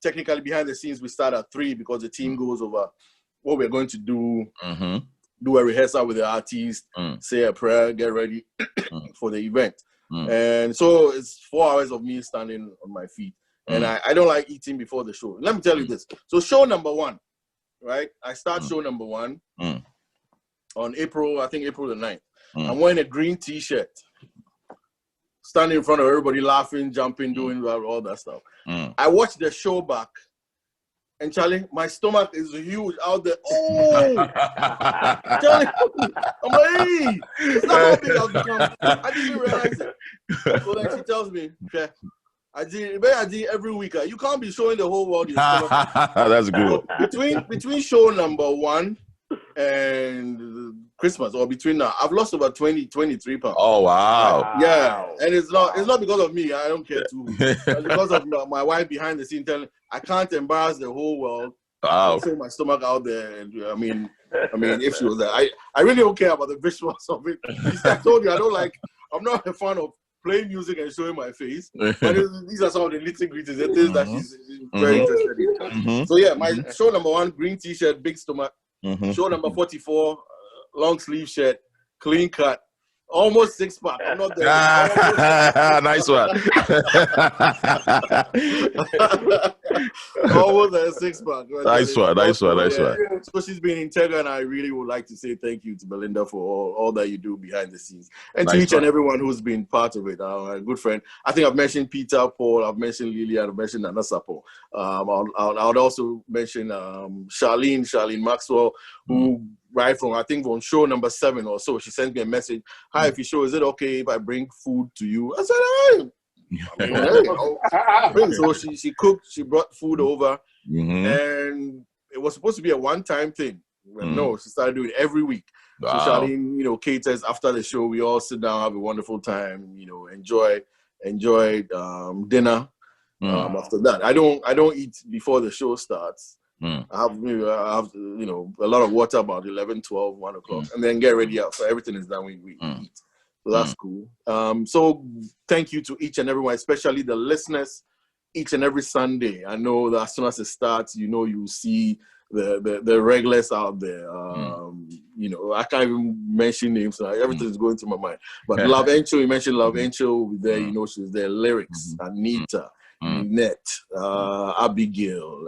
technically behind the scenes we start at 3 because the team goes over what we're going to do. Do a rehearsal with the artist, say a prayer, get ready for the event. And so it's 4 hours of me standing on my feet. And I don't like eating before the show. Let me tell you this. So show number 1, right? I start show number 1 on April the 9th. I'm wearing a green t-shirt, standing in front of everybody, laughing, jumping, doing all that stuff. I watched the show back. And Charlie, my stomach is huge out there. Oh, Charlie, I'm like, hey, it's not how big I've become. I didn't realize it. So then she tells me, okay, I did every week. You can't be showing the whole world your stomach. That's good. Between show number 1 and Christmas, or between now, I've lost about 23 pounds. Oh wow! Yeah, and it's not because of me. I don't care too. It's because of my wife behind the scene telling I can't embarrass the whole world. Wow! Show my stomach out there, and I mean, if she was there, I really don't care about the visuals of it. I told you I'm not a fan of playing music and showing my face. But these are some of the nitty-gritties, the things that she's very interested in. So yeah, my show number 1, green t-shirt, big stomach. Show number 44, long sleeve shirt, clean cut, almost 6-pack. I'm not there. Nice one. Almost a 6-pack. Nice one. So she's been integral, and I really would like to say thank you to Belinda for all that you do behind the scenes, and to each and everyone who's been part of it. A good friend. I think I've mentioned Peter, Paul, I've mentioned Lily, I've mentioned Anasapo. I would also mention Charlene Maxwell, who right from on show number 7 or so, she sent me a message. Hi, FIsho, is it okay if I bring food to you? I said, So she cooked, she brought food over, and it was supposed to be a one-time thing. But no, she started doing it every week. Wow. So Charlene, caters after the show. We all sit down, have a wonderful time, enjoy dinner. After that, I don't eat before the show starts. I have a lot of water about 11, 12, 1 o'clock, and then get ready out. So everything is done. We eat. So that's cool. So thank you to each and everyone, especially the listeners. Each and every Sunday, I know that as soon as it starts, you see the regulars out there. I can't even mention names. So everything is going through my mind. But Love Angel, you mentioned Love Angel with there. She's there. Lyrics, Anita. Net, Abigail,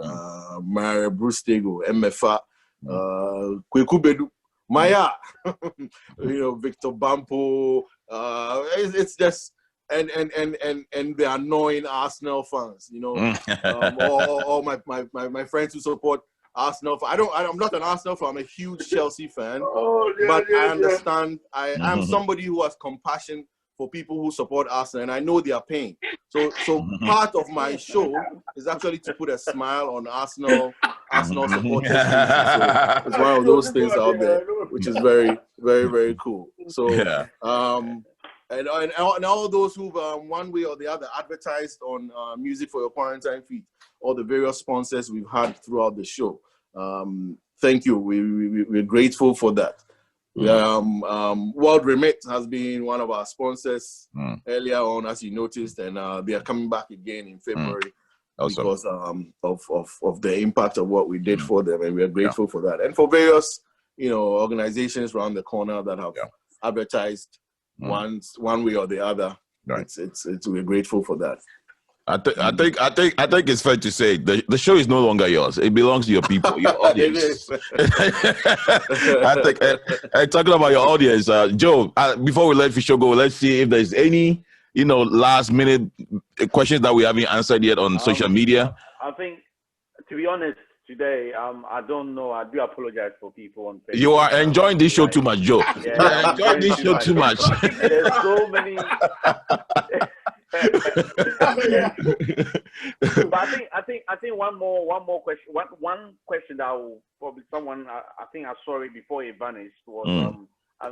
Maria Brustego, MFA, Kweku Bedu, Maya, Victor Bampo. It's just and the annoying Arsenal fans, all my friends who support Arsenal. I'm not an Arsenal fan. I'm a huge Chelsea fan. But I understand. I'm somebody who has compassion for people who support Arsenal, and I know their pain. So part of my show is actually to put a smile on Arsenal supporters. So it's one of those things out there, which is very, very, very cool. So, and all those who've one way or the other advertised on Music for Your Quarantine feed, all the various sponsors we've had throughout the show. Thank you. We're grateful for that. World Remit has been one of our sponsors earlier on, as you noticed, and they are coming back again in February because of the impact of what we did for them, and we are grateful for that. And for various organizations around the corner that have advertised one way or the other, we're grateful for that. I think it's fair to say the show is no longer yours. It belongs to your people, your audience. I think. Talking about your audience, Joe. Before we let FIsho go, let's see if there's any last minute questions that we haven't answered yet on social media. I think, to be honest, today I don't know. I do apologize for people on Facebook. You are enjoying this show too much, Joe. Yeah, you are enjoying this show too much. There's so many. But I think one more question. One question that will probably someone I think I saw it before it vanished was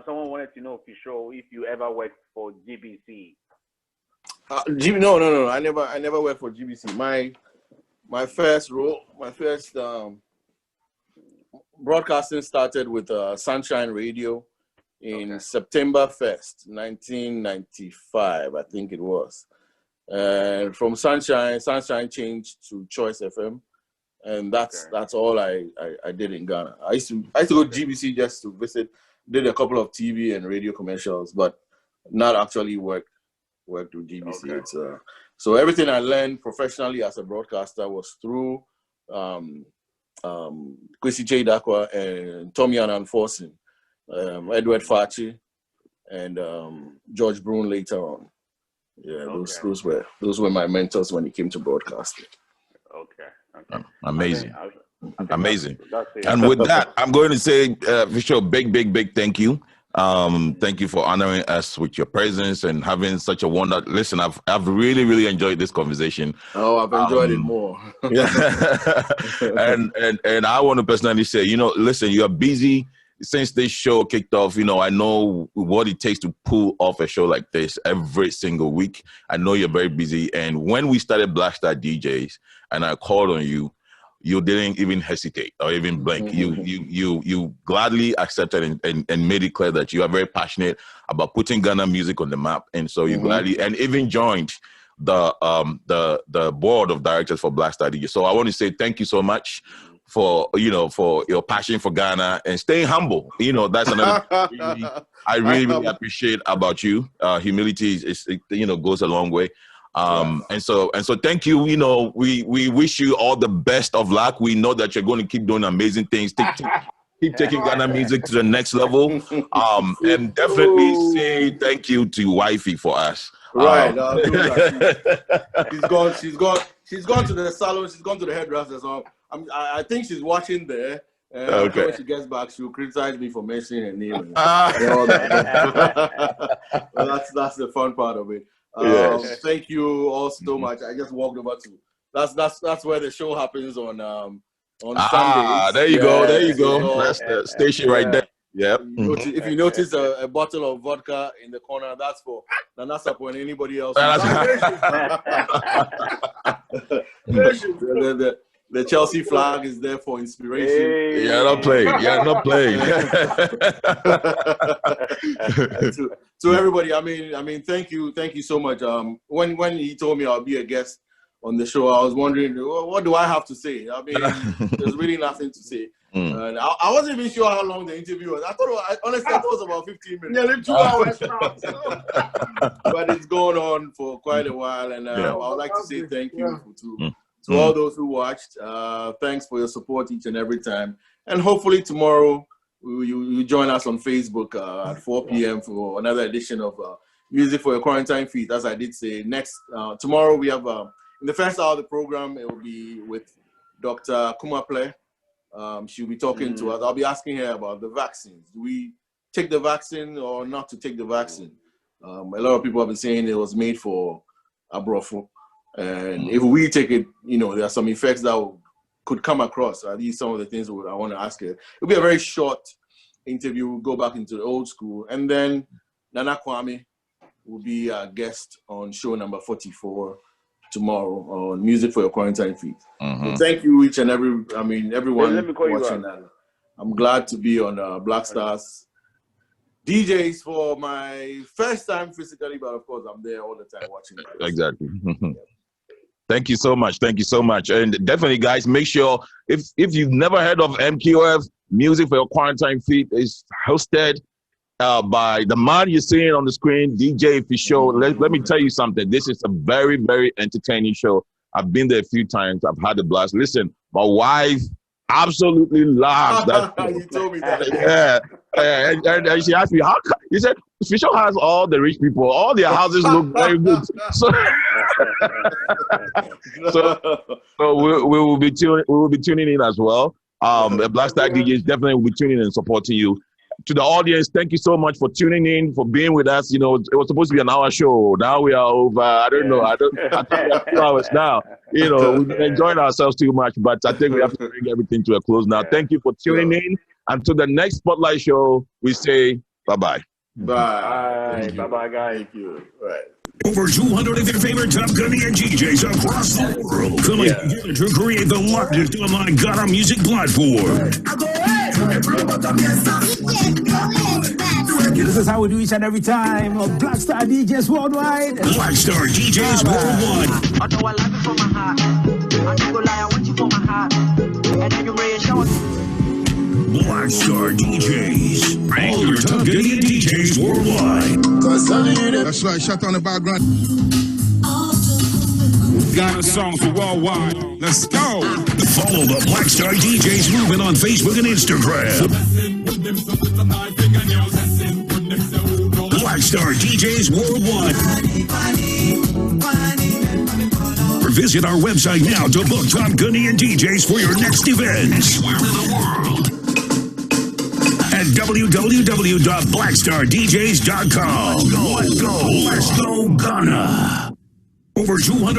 someone wanted to know FIsho if you ever worked for GBC. No. I never worked for GBC. My first broadcasting started with Sunshine Radio in September 1st, 1995, I think it was. And from Sunshine changed to Choice FM, and that's all I did in Ghana. I used to go to GBC just to visit, did a couple of TV and radio commercials, but not actually worked with GBC. Okay. So everything I learned professionally as a broadcaster was through Kwesi J. Dakwa and Tommy Annan Forson, Edward Fachi, and George Brown later on. Yeah, those were my mentors when it came to broadcasting. Okay. Amazing. Amazing. And with that, I'm going to say, FIsho, big thank you. Thank you for honoring us with your presence and having such a wonderful. Listen, I've really enjoyed this conversation. Oh, I've enjoyed it more. Yeah. and I want to personally say, listen, you are busy. Since this show kicked off, I know what it takes to pull off a show like this every single week. I know you're very busy. And when we started Black Star DJs and I called on you, you didn't even hesitate or even blink. You gladly accepted and made it clear that you are very passionate about putting Ghana music on the map. And so you gladly and even joined the board of directors for Black Star DJs. So I want to say thank you so much for your passion for Ghana and staying humble. That's another thing I really appreciate about you. Humility is goes a long way. And so thank you. We wish you all the best of luck. We know that you're going to keep doing amazing things. Keep taking Ghana music to the next level. And definitely say thank you to Wifey for us. Right. She's gone to the salon. She's gone to the hairdresser. So I think she's watching there. Okay. When she gets back, she'll criticize me for mentioning her name. Well, that's the fun part of it. Yes. Thank you all so much. I just walked over to that's where the show happens on Sundays. There you go. So, that's the station right there. Yep. If you notice a bottle of vodka in the corner, that's for Nanasapo and anybody else. The Chelsea flag is there for inspiration. Hey. Yeah, not playing. To everybody, I mean, thank you so much. When he told me I'll be a guest on the show, I was wondering, what do I have to say? I mean, there's really nothing to say. And I wasn't even sure how long the interview was. Honestly, I thought it was about 15 minutes. Nearly 2 hours. But it's going on for quite a while, and I would like to say thank you to all those who watched. Thanks for your support each and every time. And hopefully tomorrow you join us on Facebook at 4 p.m. for another edition of Music for Your Quarantine Feed. As I did say, tomorrow we have, in the first hour of the program, it will be with Dr. Kumaple. She'll be talking to us. I'll be asking her about the vaccines. Do we take the vaccine or not to take the vaccine? A lot of people have been saying it was made for Abrofo. And if we take it, there are some effects that could come across. These some of the things I want to ask her. It'll be a very short interview. We'll go back into the old school. And then Nana Kwame will be our guest on show number 44 tomorrow on Music for Your Quarantine Feed. So thank you each and everyone watching. I'm glad to be on Black Stars DJs for my first time physically, but of course I'm there all the time watching. Exactly. Thank you so much. And definitely, guys, make sure if you've never heard of MQF, Music for Your Quarantine Feed is hosted by the man you're seeing on the screen, DJ FIsho. Let me tell you something. This is a very, very entertaining show. I've been there a few times. I've had a blast. Listen, my wife absolutely loves that. You told me that. Yeah. And she asked me, how come? He said, FIsho has all the rich people. All their houses look very good. So we will be tuning in as well. Black Star DJs definitely will be tuning in and supporting you. To the audience, thank you so much for tuning in, for being with us. You know, it was supposed to be an hour show. Now we are over. I think we are 2 hours now. You know, we've been enjoying ourselves too much, but I think we have to bring everything to a close now. Thank you for tuning in. Until the next Spotlight show, we say bye-bye. Bye. Bye-bye, guys. Thank you. Right. Over 200 of your favorite top Ghanaian DJs across the world coming together to create the largest online Ghana music platform. This is how we do each and every time. Black Star DJs worldwide. Black Star DJs worldwide. Although I love you for my heart, I don't go lie, I want you for my heart. And then you raise your Black Star DJs. All your top Ghanaian DJs worldwide. That's right, shut down the background. Ghana songs for worldwide. Let's go. Follow the Black Star DJs movement on Facebook and Instagram. Black Star DJs worldwide. Or visit our website now to book top Ghanaian DJs for your next events. Where in the world? At www.blackstardjs.com. Let's go, Ghana. Over 200